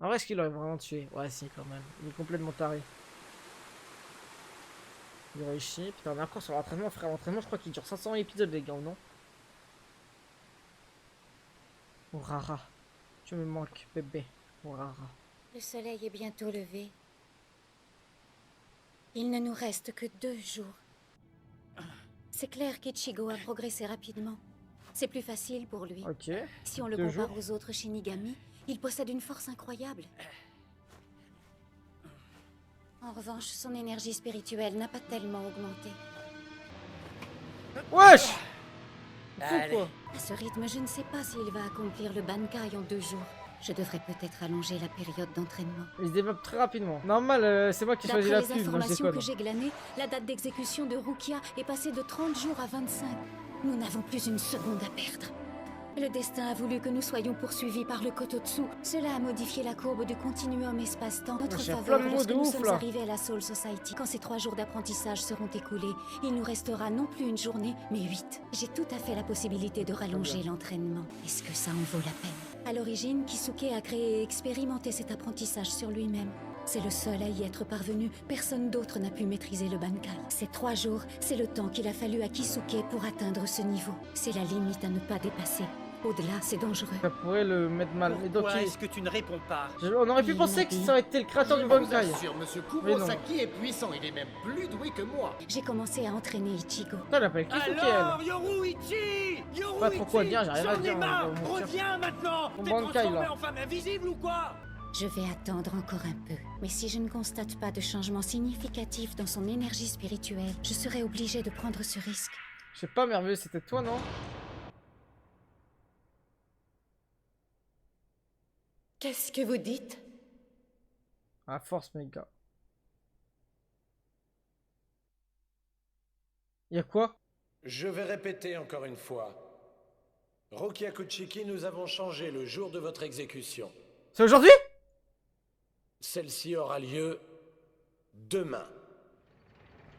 Speaker 1: En vrai, est-ce qu'il l'aurait vraiment tué? Ouais, si, quand même. Il est complètement taré. Hiroishi, putain, on est encore sur l'entraînement, frère. L'entraînement, je crois qu'il dure 500 épisodes, les gars, ou non? Urara. Tu me manques, bébé. Urara.
Speaker 10: Le soleil est bientôt levé. Il ne nous reste que 2 jours. C'est clair qu'Ichigo a progressé rapidement. C'est plus facile pour lui.
Speaker 1: Ok.
Speaker 10: Si on le
Speaker 1: 2
Speaker 10: compare
Speaker 1: jours.
Speaker 10: aux autres Shinigami, il possède une force incroyable. En revanche, son énergie spirituelle n'a pas tellement augmenté.
Speaker 1: Wesh! Fou, quoi.
Speaker 10: À ce rythme, je ne sais pas s'il va accomplir le Bankai en 2 jours. Je devrais peut-être allonger la période d'entraînement.
Speaker 1: Il se développe très rapidement. Normal, c'est moi qui choisis la
Speaker 10: D'après les
Speaker 1: pub, moi je
Speaker 10: informations
Speaker 1: déconne.
Speaker 10: que j'ai glanées, la date d'exécution de Rukia est passée de 30 jours à 25. Nous n'avons plus une seconde à perdre. Le destin a voulu que nous soyons poursuivis par le Kototsu. Cela a modifié la courbe du continuum espace-temps. Notre
Speaker 1: j'ai
Speaker 10: faveur
Speaker 1: plein de mots
Speaker 10: lorsque
Speaker 1: de
Speaker 10: nous
Speaker 1: ouf,
Speaker 10: sommes
Speaker 1: là.
Speaker 10: arrivés à la Soul Society. Quand ces 3 jours d'apprentissage seront écoulés, il nous restera non plus une journée, mais 8. J'ai tout à fait la possibilité de rallonger l'entraînement. Est-ce que ça en vaut la peine? À l'origine, Kisuke a créé et expérimenté cet apprentissage sur lui-même. C'est le seul à y être parvenu. Personne d'autre n'a pu maîtriser le Bankai. Ces 3 jours, c'est le temps qu'il a fallu à Kisuke pour atteindre ce niveau. C'est la limite à ne pas dépasser. Au-delà, c'est dangereux.
Speaker 1: Ça pourrait le mettre mal. Mais donc,
Speaker 12: Pourquoi est-ce que tu ne réponds pas?
Speaker 1: on aurait pu penser que ça aurait été le créateur du Bankai.
Speaker 13: Monsieur
Speaker 1: Mais non.
Speaker 13: Kurosaki est puissant, il est même plus doué que moi.
Speaker 10: J'ai commencé à entraîner Ichigo.
Speaker 1: Elle appelle Kisuke,
Speaker 12: Alors,
Speaker 1: elle.
Speaker 12: Yoruichi! Yoruichi!
Speaker 1: Pas trop quoi dire, j'ai rien à
Speaker 12: J'en ai
Speaker 1: dire,
Speaker 12: marre!
Speaker 1: mon cher.
Speaker 12: Reviens maintenant!
Speaker 1: Mon
Speaker 12: T'es
Speaker 1: Bankai,
Speaker 12: transformé
Speaker 1: là.
Speaker 12: en femme invisible ou quoi?
Speaker 10: Je vais attendre encore un peu. Mais si je ne constate pas de changement significatif dans son énergie spirituelle, je serai obligée de prendre ce risque.
Speaker 1: Je sais pas, merveilleux, c'était toi, non?
Speaker 3: Qu'est-ce que vous dites?
Speaker 1: À force, mes gars. Y'a quoi?
Speaker 8: Je vais répéter encore une fois. Rukia Kuchiki, nous avons changé le jour de votre exécution.
Speaker 1: C'est aujourd'hui?
Speaker 8: Celle-ci aura lieu demain.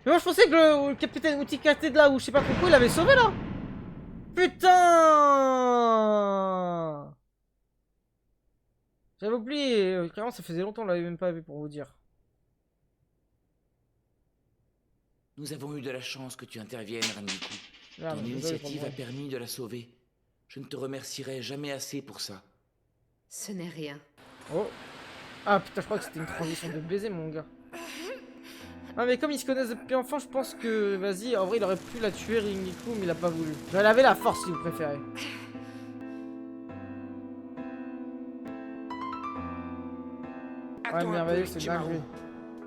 Speaker 1: Mais moi je pensais que le capitaine Utikate de là, ou je sais pas pourquoi, il avait sauvé là. Putain! J'avais oublié, carrément ça faisait longtemps, on l'avait même pas vu pour vous dire.
Speaker 5: Nous avons eu de la chance que tu interviennes, Rangiku.
Speaker 1: Ah,
Speaker 5: Ton
Speaker 1: mais
Speaker 5: initiative a
Speaker 1: désolé,
Speaker 5: permis de la sauver. Je ne te remercierai jamais assez pour ça.
Speaker 6: Ce n'est rien.
Speaker 1: Oh. Ah putain, je crois que c'était une transition de baiser, mon gars. Ah mais comme ils se connaissent depuis enfant, je pense que, vas-y, en vrai il aurait pu la tuer Ringiku, mais il a pas voulu. Elle avait la force si vous préférez. Ouais, merveilleux, c'est dingue.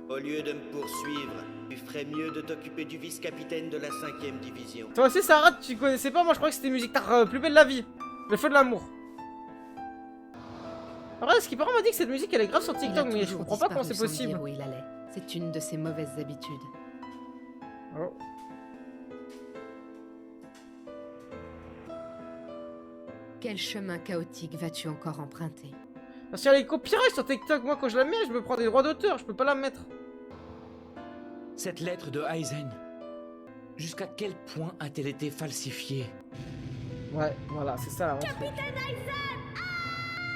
Speaker 2: Au lieu de me poursuivre, tu ferais mieux de t'occuper du vice-capitaine de la 5e division.
Speaker 1: Toi aussi, Sarah, tu connaissais pas? Moi je crois que c'était musique plus belle la vie. Le feu de l'amour. En vrai, ce qui paraît m'a dit que cette musique elle est grave sur
Speaker 6: Il a
Speaker 1: TikTok, mais je
Speaker 6: toujours
Speaker 1: comprends pas comment c'est
Speaker 6: disparu sans
Speaker 1: possible.
Speaker 6: dire où il allait. C'est une de ses mauvaises habitudes.
Speaker 1: Oh.
Speaker 6: Quel chemin chaotique vas-tu encore emprunter?
Speaker 1: Parce qu'il y a les copyrights sur TikTok, moi quand je la mets, je me prends des droits d'auteur, je peux pas la mettre.
Speaker 5: Cette lettre de Aizen, jusqu'à quel point a-t-elle été falsifiée?
Speaker 1: Ouais, voilà, c'est ça la rentrée. Capitaine Aizen!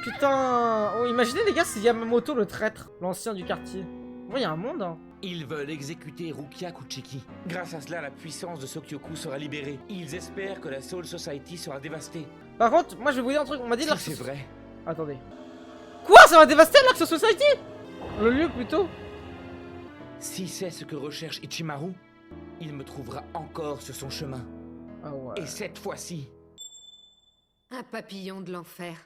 Speaker 1: Putain! Oh, imaginez les gars, c'est Yamamoto le traître, l'ancien du quartier. Ouais, il y a un monde, hein.
Speaker 5: Ils veulent exécuter Rukia Kuchiki. Grâce à cela, la puissance de Sokyoku sera libérée. Ils espèrent que la Soul Society sera dévastée.
Speaker 1: Par contre, moi je vais vous dire un truc, on m'a dit
Speaker 5: Si
Speaker 1: l'Arc
Speaker 5: c'est vrai.
Speaker 1: Attendez. Quoi? Ça va dévaster l'Arc Society? Le lieu plutôt?
Speaker 5: Si c'est ce que recherche Ichimaru, il me trouvera encore sur son chemin.
Speaker 1: Ah ouais.
Speaker 5: Et cette fois-ci...
Speaker 6: Un papillon de l'enfer.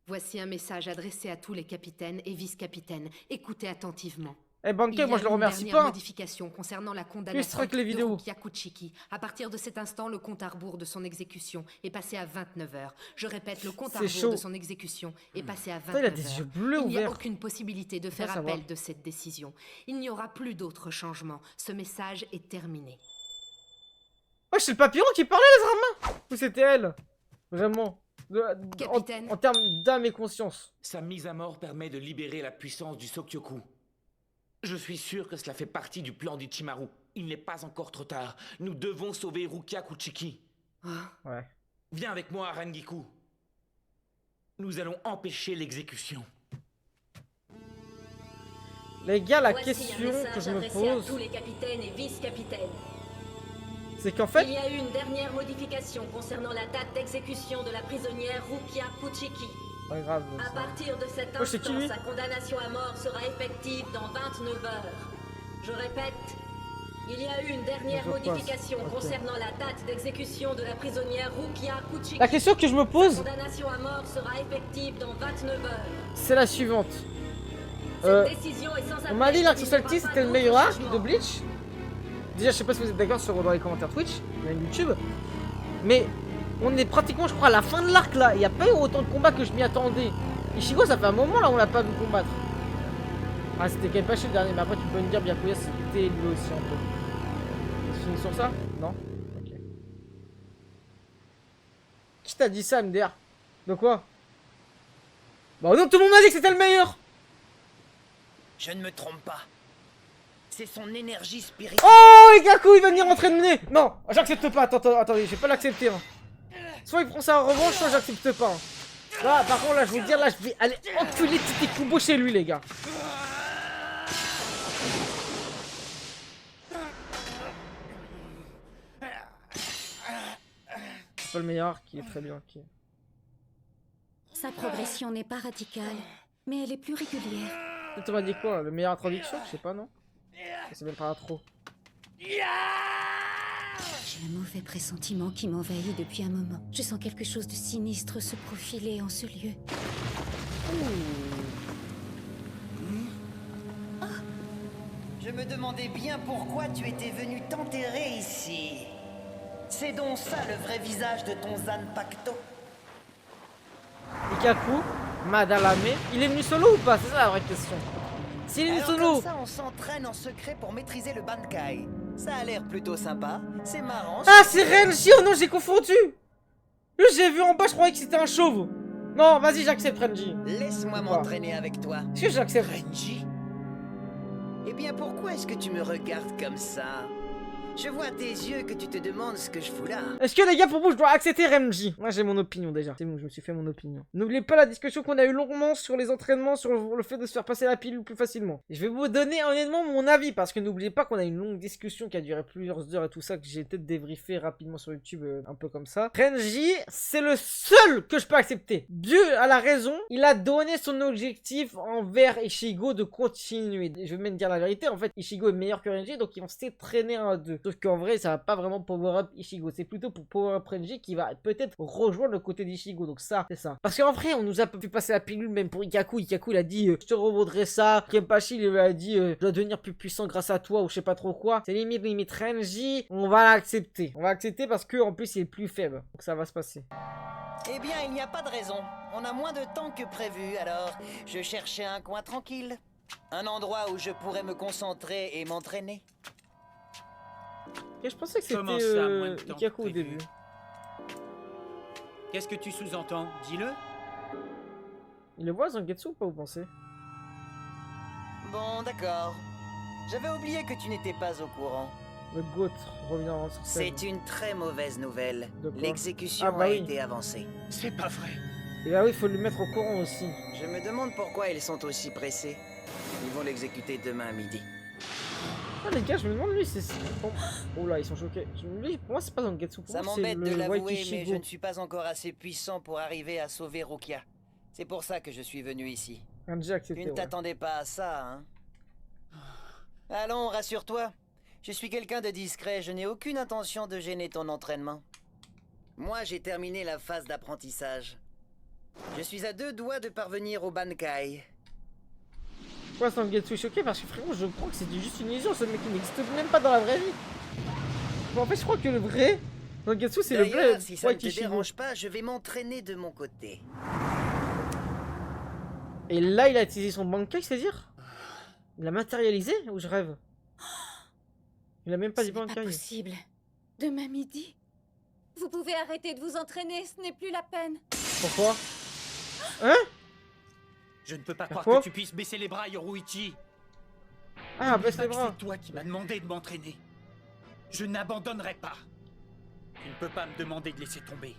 Speaker 6: Voici un message adressé à tous les capitaines et vice-capitaines. Écoutez attentivement.
Speaker 1: Eh Banquet, moi je le remercie
Speaker 6: Il y a une dernière
Speaker 1: pas.
Speaker 6: modification concernant la
Speaker 1: Plus
Speaker 6: condamnation
Speaker 1: strike les
Speaker 6: de
Speaker 1: vidéos.
Speaker 6: Rukia Kuchiki. À partir de cet instant, le compte à rebours de son exécution est passé à 29h. Je répète, le compte à
Speaker 1: C'est
Speaker 6: rebours
Speaker 1: chaud.
Speaker 6: de son exécution est passé à 29h.
Speaker 1: Putain, il a des yeux bleus
Speaker 6: Il n'y a
Speaker 1: ouverts.
Speaker 6: aucune possibilité de faire
Speaker 1: Ça va.
Speaker 6: appel de cette décision. Il n'y aura plus d'autres changements. Ce message est terminé.
Speaker 1: Oh, c'est le papillon qui parlait, les Rama. Ou c'était elle? Vraiment.
Speaker 6: Capitaine.
Speaker 1: En termes d'âme et conscience.
Speaker 5: Sa mise à mort permet de libérer la puissance du Sokyoku. Je suis sûr que cela fait partie du plan d'Ichimaru. Il n'est pas encore trop tard. Nous devons sauver Rukia Kuchiki.
Speaker 1: Ouais.
Speaker 5: Viens avec moi à Rangiku. Nous allons empêcher l'exécution.
Speaker 1: Les gars, la
Speaker 3: Voici un
Speaker 1: question
Speaker 3: message
Speaker 1: que je me
Speaker 3: adressé à
Speaker 1: pose,
Speaker 3: tous les capitaines et vice-capitaines.
Speaker 1: c'est qu'en fait,
Speaker 3: Il y a eu une dernière modification concernant la date d'exécution de la prisonnière Rukia Kuchiki.
Speaker 1: pas grave.
Speaker 3: À partir de cet
Speaker 1: Oh, c'est qui,
Speaker 3: instant,
Speaker 1: lui
Speaker 3: sa condamnation à mort sera effective dans 29 heures. Je répète, il y a eu une dernière
Speaker 1: Je passe.
Speaker 3: modification
Speaker 1: Ok.
Speaker 3: concernant la date d'exécution de la prisonnière Rukia Kuchiki.
Speaker 1: La question que je me pose,
Speaker 3: Sa condamnation à mort sera effective dans 29 heures.
Speaker 1: c'est la suivante.
Speaker 3: Cette décision est sans
Speaker 1: On m'a dit
Speaker 3: appel,
Speaker 1: l'Arc
Speaker 3: il n'y
Speaker 1: Society
Speaker 3: aura pas
Speaker 1: c'était le
Speaker 3: d'autre
Speaker 1: meilleur arc
Speaker 3: changement.
Speaker 1: de Bleach. Déjà, je sais pas si vous êtes d'accord dans les commentaires Twitch, même YouTube. Mais on est pratiquement, je crois, à la fin de l'arc là. Il n'y a pas eu autant de combats que je m'y attendais. Ichigo, ça fait un moment là, on l'a pas vu combattre. Ah, c'était Kenpachi le dernier, mais après tu peux me dire Byakuya c'était lui aussi un peu. C'est fini sur ça? Non? Ok. Qui t'a dit ça, MDR? De quoi? Bah non, tout le monde m'a dit que c'était le meilleur!
Speaker 11: Je ne me trompe pas. C'est son énergie spirituelle.
Speaker 1: Oh, Ikaku, il va venir entraîner! Non, j'accepte pas, attendez, je vais pas l'accepter. Hein. Soit il prend ça en revanche, soit j'accepte pas. Hein. Là, par contre, là, je vous dire, là, je vais aller enculer Titi Kubo chez lui, les gars. C'est pas le meilleur, qui est très bien. Qui...
Speaker 10: Sa progression n'est pas radicale, mais elle est plus régulière.
Speaker 1: Tu m'as dit quoi? Le meilleur introduction? Je sais pas, non? C'est même pas trop.
Speaker 10: J'ai un mauvais pressentiment qui m'envahit depuis un moment. Je sens quelque chose de sinistre se profiler en ce lieu.
Speaker 14: Je me demandais bien pourquoi tu étais venu t'enterrer ici. C'est donc ça le vrai visage de ton Zanpakuto.
Speaker 1: Ikaku, Madalame, il est venu solo ou pas? C'est ça la vraie question. S'il est venu
Speaker 14: Alors
Speaker 1: solo...
Speaker 14: comme ça, on s'entraîne en secret pour maîtriser le Bankai. Ça a l'air plutôt sympa, c'est marrant.
Speaker 1: Ah, c'est Renji! Oh non, j'ai confondu! Lui, j'ai vu en bas, je croyais que c'était un chauve. Non, vas-y, j'accepte Renji.
Speaker 14: Laisse-moi m'entraîner avec toi.
Speaker 1: Est-ce que j'accepte?
Speaker 14: Renji? Eh bien, pourquoi est-ce que tu me regardes comme ça? Je vois à tes yeux que tu te demandes ce que je fous là.
Speaker 1: Est-ce que les gars, pour vous, je dois accepter Renji? Moi, j'ai mon opinion déjà. C'est bon, je me suis fait mon opinion. N'oubliez pas la discussion qu'on a eu longuement sur les entraînements, sur le fait de se faire passer la pilule plus facilement. Je vais vous donner honnêtement mon avis, parce que n'oubliez pas qu'on a une longue discussion qui a duré plusieurs heures et tout ça, que j'ai peut-être débriefé rapidement sur YouTube, un peu comme ça. Renji, c'est le seul que je peux accepter. Dieu a la raison, il a donné son objectif envers Ichigo de continuer. Je vais même dire la vérité, en fait, Ichigo est meilleur que Renji, donc ils vont s'entraîner un à deux. Sauf qu'en vrai, ça va pas vraiment power up Ichigo. C'est plutôt pour power up Renji qui va peut-être rejoindre le côté d'Ichigo. Donc ça, c'est ça. Parce qu'en vrai, on nous a fait passer la pilule même pour Ikaku. Ikaku, il a dit, je te revaudrai ça. Kenpachi, il lui a dit, je dois devenir plus puissant grâce à toi ou je sais pas trop quoi. C'est limite Renji. On va l'accepter. On va l'accepter parce que en plus, il est plus faible. Donc ça va se passer.
Speaker 14: Eh bien, il n'y a pas de raison. On a moins de temps que prévu, alors je cherchais un coin tranquille. Un endroit où je pourrais me concentrer et m'entraîner.
Speaker 1: Et je pensais que
Speaker 12: Comment
Speaker 1: c'était
Speaker 12: ça, moins de temps
Speaker 1: Ikaku au
Speaker 12: prévu?
Speaker 1: début.
Speaker 12: Qu'est-ce que tu sous-entends? Dis-le.
Speaker 1: Il le voit, Zangetsu, ou pas, vous pensez?
Speaker 14: Bon, d'accord. J'avais oublié que tu n'étais pas au courant.
Speaker 1: Le GOAT revient sur scène.
Speaker 14: C'est une très mauvaise nouvelle.
Speaker 1: De quoi?
Speaker 14: L'exécution
Speaker 1: Ah bah
Speaker 14: a
Speaker 1: oui.
Speaker 14: été avancée.
Speaker 11: C'est pas vrai.
Speaker 1: Et bah oui, il faut lui mettre au courant aussi.
Speaker 14: Je me demande pourquoi ils sont aussi pressés. Ils vont l'exécuter demain à midi.
Speaker 1: Ah les gars, je me demande lui c'est... Oh là, ils sont choqués. Pour moi c'est pas Zangetsu, pour
Speaker 14: Ça
Speaker 1: moi c'est
Speaker 14: m'embête de
Speaker 1: le
Speaker 14: l'avouer,
Speaker 1: Waikishigo.
Speaker 14: mais je ne suis pas encore assez puissant pour arriver à sauver Rukia. C'est pour ça que je suis venu ici.
Speaker 1: Déjà accepté,
Speaker 14: Tu ne t'attendais pas à ça, hein? Allons, rassure-toi. Je suis quelqu'un de discret, je n'ai aucune intention de gêner ton entraînement. Moi, j'ai terminé la phase d'apprentissage. Je suis à 2 doigts de parvenir au Bankai.
Speaker 1: Pourquoi Zangetsu est choqué? Parce que frérot, je crois que c'était juste une illusion, ce mec qui n'existe même pas dans la vraie vie. Bon, en fait, je crois que le vrai Zangetsu c'est le vrai
Speaker 14: D'ailleurs, si ça ne te
Speaker 1: Waikishigo.
Speaker 14: dérange pas, je vais m'entraîner de mon côté.
Speaker 1: Et là, il a utilisé son Bankai, c'est-à-dire? Il l'a matérialisé ou je rêve? Il a même pas dit
Speaker 10: Pas
Speaker 1: Bankai.
Speaker 10: possible. Demain midi.
Speaker 3: Vous pouvez arrêter de vous entraîner, ce n'est plus la peine.
Speaker 1: Pourquoi? Hein?
Speaker 12: Je ne peux pas croire
Speaker 1: Quoi
Speaker 12: que tu puisses baisser les bras, Yoruichi.
Speaker 1: Ah,
Speaker 12: N'oublie
Speaker 1: baisse
Speaker 12: pas
Speaker 1: les
Speaker 12: que
Speaker 1: bras.
Speaker 12: C'est toi qui m'as demandé de m'entraîner. Je n'abandonnerai pas. Tu ne peux pas me demander de laisser tomber.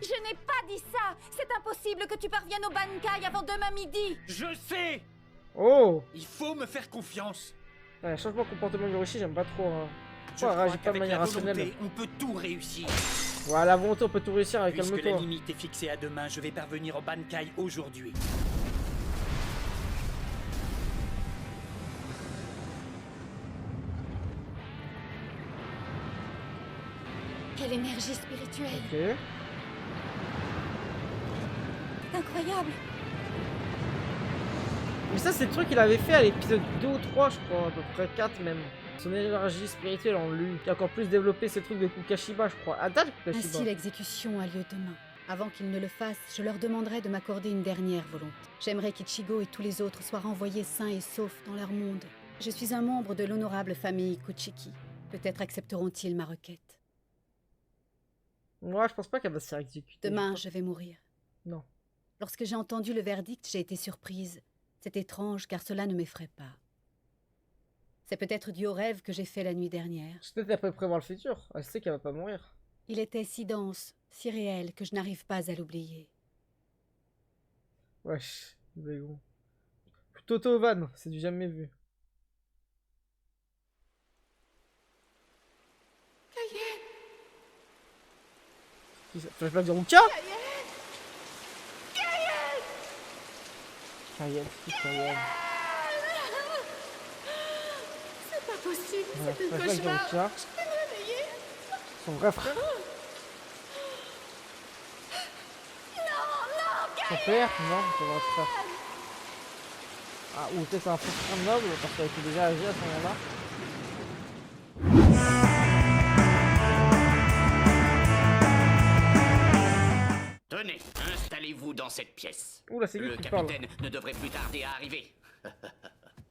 Speaker 3: Je n'ai pas dit ça. C'est impossible que tu parviennes au Bankai avant demain midi.
Speaker 12: Je sais.
Speaker 1: Oh!
Speaker 12: Il faut me faire confiance.
Speaker 1: Ouais, changement de comportement de Yoruichi, j'aime pas trop. Hein.
Speaker 12: Je
Speaker 1: Pourquoi elle
Speaker 12: crois
Speaker 1: réagit pas de
Speaker 12: qu'avec
Speaker 1: manière
Speaker 12: la
Speaker 1: rationnelle?
Speaker 12: volonté, on peut tout réussir.
Speaker 1: Voilà, la volonté, on peut tout réussir avec
Speaker 12: Puisque la
Speaker 1: calme-toi.
Speaker 12: limite est fixée à demain, je vais parvenir au Bankai aujourd'hui.
Speaker 10: Quelle énergie spirituelle.
Speaker 1: Ok.
Speaker 10: Incroyable.
Speaker 1: Mais ça, c'est le truc qu'il avait fait à l'épisode 2 ou 3, je crois, à peu près 4 même. Son énergie spirituelle en lui, qui a encore plus développé ces trucs de Kukashiba, je crois. Ah, date Kukashiba.
Speaker 15: Ainsi, l'exécution a lieu demain. Avant qu'ils ne le fassent, je leur demanderai de m'accorder une dernière volonté. J'aimerais qu'Ichigo et tous les autres soient renvoyés sains et saufs dans leur monde. Je suis un membre de l'honorable famille Kuchiki. Peut-être accepteront-ils ma requête.
Speaker 1: Moi, je pense pas qu'elle va se faire exécuter.
Speaker 15: Demain, je vais mourir.
Speaker 1: Non.
Speaker 15: Lorsque j'ai entendu le verdict, j'ai été surprise. C'est étrange, car cela ne m'effraie pas. C'est peut-être dû au rêve que j'ai fait la nuit dernière.
Speaker 1: C'est peut-être après prévoir le futur. Elle sait qu'elle va pas mourir.
Speaker 15: Il était si dense, si réel, que je n'arrive pas à l'oublier.
Speaker 1: Wesh, c'est gros. Toto Van, c'est du jamais vu. Flashback de Rukia? Cayenne, c'est Cayenne.
Speaker 3: C'est pas possible,
Speaker 1: Voilà,
Speaker 3: c'est un
Speaker 1: flashback de
Speaker 3: cauchemar.
Speaker 1: Rukia.
Speaker 3: Je peux me réveiller.
Speaker 1: Son vrai frère. Son père? Non, c'est vrai frère. Ah, ou peut-être un faux frère noble, parce qu'elle était déjà âgée à ce moment-là.
Speaker 7: Tenez, installez-vous dans cette pièce.
Speaker 1: Oula, c'est lui
Speaker 7: Le
Speaker 1: qui parle.
Speaker 7: capitaine ne devrait plus tarder à arriver.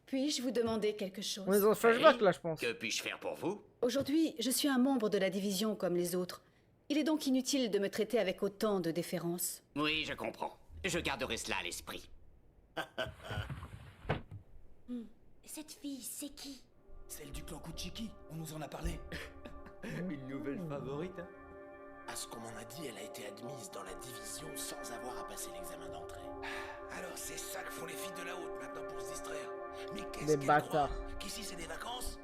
Speaker 15: Puis-je vous demander quelque chose?
Speaker 1: On est dans le flashback là, je pense.
Speaker 7: Que puis-je faire pour vous?
Speaker 15: Aujourd'hui, je suis un membre de la division comme les autres. Il est donc inutile de me traiter avec autant de déférence.
Speaker 7: Oui, je comprends. Je garderai cela à l'esprit.
Speaker 3: Cette fille, c'est qui?
Speaker 16: Celle du clan Kuchiki, on nous en a parlé.
Speaker 17: Une nouvelle favorite, hein?
Speaker 8: À ce qu'on m'en a dit, elle a été admise dans la division sans avoir à passer l'examen d'entrée.
Speaker 16: Alors c'est ça que font les filles de la haute maintenant pour se distraire. Mais qu'est-ce
Speaker 1: Des
Speaker 16: qu'elles
Speaker 1: bâtards.
Speaker 16: croient qu'ici c'est des vacances?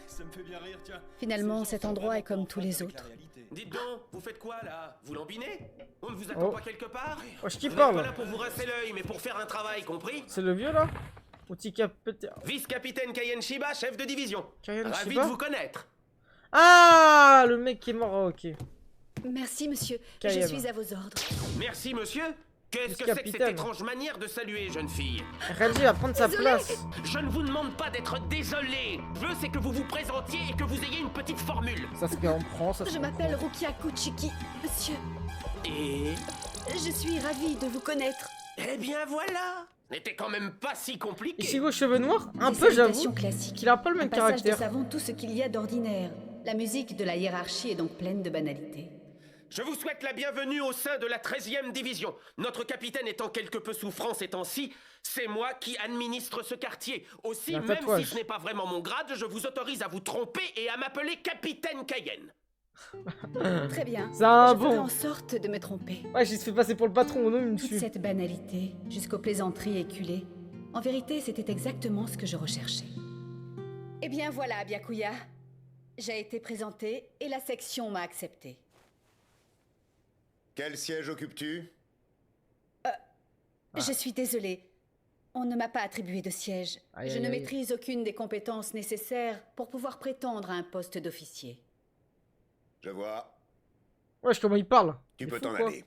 Speaker 16: Ça me fait bien rire, tiens.
Speaker 15: Finalement, cet endroit est comme tous les autres.
Speaker 7: Dites donc, vous faites quoi là? Vous lambinez? On ne vous attend
Speaker 1: Oh.
Speaker 7: pas quelque part?
Speaker 1: Wesh, qui
Speaker 7: Vous
Speaker 1: parle?
Speaker 7: n'êtes pas là pour vous rincer l'œil, mais pour faire un travail, compris?
Speaker 1: C'est le vieux là? Outika peut-être.
Speaker 7: Vice-capitaine Kayen Shiba, chef de division.
Speaker 1: Kayen
Speaker 7: Ravi
Speaker 1: Shiba
Speaker 7: de vous connaître.
Speaker 1: Ah, le mec qui est mort, ok.
Speaker 15: Merci, monsieur.
Speaker 1: Kayen.
Speaker 15: Je suis à vos ordres.
Speaker 7: Merci, monsieur. Qu'est-ce que c'est que cette
Speaker 1: Vice-capitaine.
Speaker 7: étrange manière de saluer, jeune fille?
Speaker 1: Renji va prendre sa place.
Speaker 7: Je ne vous demande pas d'être désolé. Je veux, c'est que vous vous présentiez et que vous ayez une petite formule.
Speaker 1: Ça se comprend, ça se
Speaker 15: Je m'appelle Rukia Kuchiki, monsieur.
Speaker 7: Et...
Speaker 15: Je suis ravie de vous connaître.
Speaker 7: Eh bien voilà. N'était quand même pas si compliqué.
Speaker 1: Ichigo cheveux noirs? Un
Speaker 15: Des
Speaker 1: peu, j'avoue.
Speaker 15: salutations classiques.
Speaker 1: Qu'il a pas le même
Speaker 15: Un passage de
Speaker 1: caractère.
Speaker 15: savon tout ce qu'il y a d'ordinaire. La musique de la hiérarchie est donc pleine de banalités.
Speaker 7: Je vous souhaite la bienvenue au sein de la 13e division. Notre capitaine étant quelque peu souffrant ces temps-ci, c'est moi qui administre ce quartier. Aussi,
Speaker 1: Il a un
Speaker 7: même
Speaker 1: tatouage.
Speaker 7: si ce n'est pas vraiment mon grade, je vous autorise à vous tromper et à m'appeler Capitaine Kayen.
Speaker 15: Très bien.
Speaker 1: C'est un
Speaker 15: Je ferai
Speaker 1: bon.
Speaker 15: en sorte de me tromper.
Speaker 1: Ouais, il se fait passer pour le patron, au nom, il me
Speaker 15: Toute
Speaker 1: tue.
Speaker 15: cette banalité, jusqu'aux plaisanteries éculées, En vérité, c'était exactement ce que je recherchais. Eh bien voilà, Byakuya. J'ai été présentée et la section m'a acceptée.
Speaker 18: Quel siège occupes-tu?
Speaker 15: Je suis désolée. On ne m'a pas attribué de siège.
Speaker 1: Aïe,
Speaker 15: Je
Speaker 1: aïe,
Speaker 15: ne
Speaker 1: aïe.
Speaker 15: maîtrise aucune des compétences nécessaires pour pouvoir prétendre à un poste d'officier.
Speaker 18: Je vois.
Speaker 1: Wesh, comment il parle?
Speaker 18: Tu
Speaker 1: Il est
Speaker 18: peux
Speaker 1: fou,
Speaker 18: t'en
Speaker 1: quoi.
Speaker 18: aller.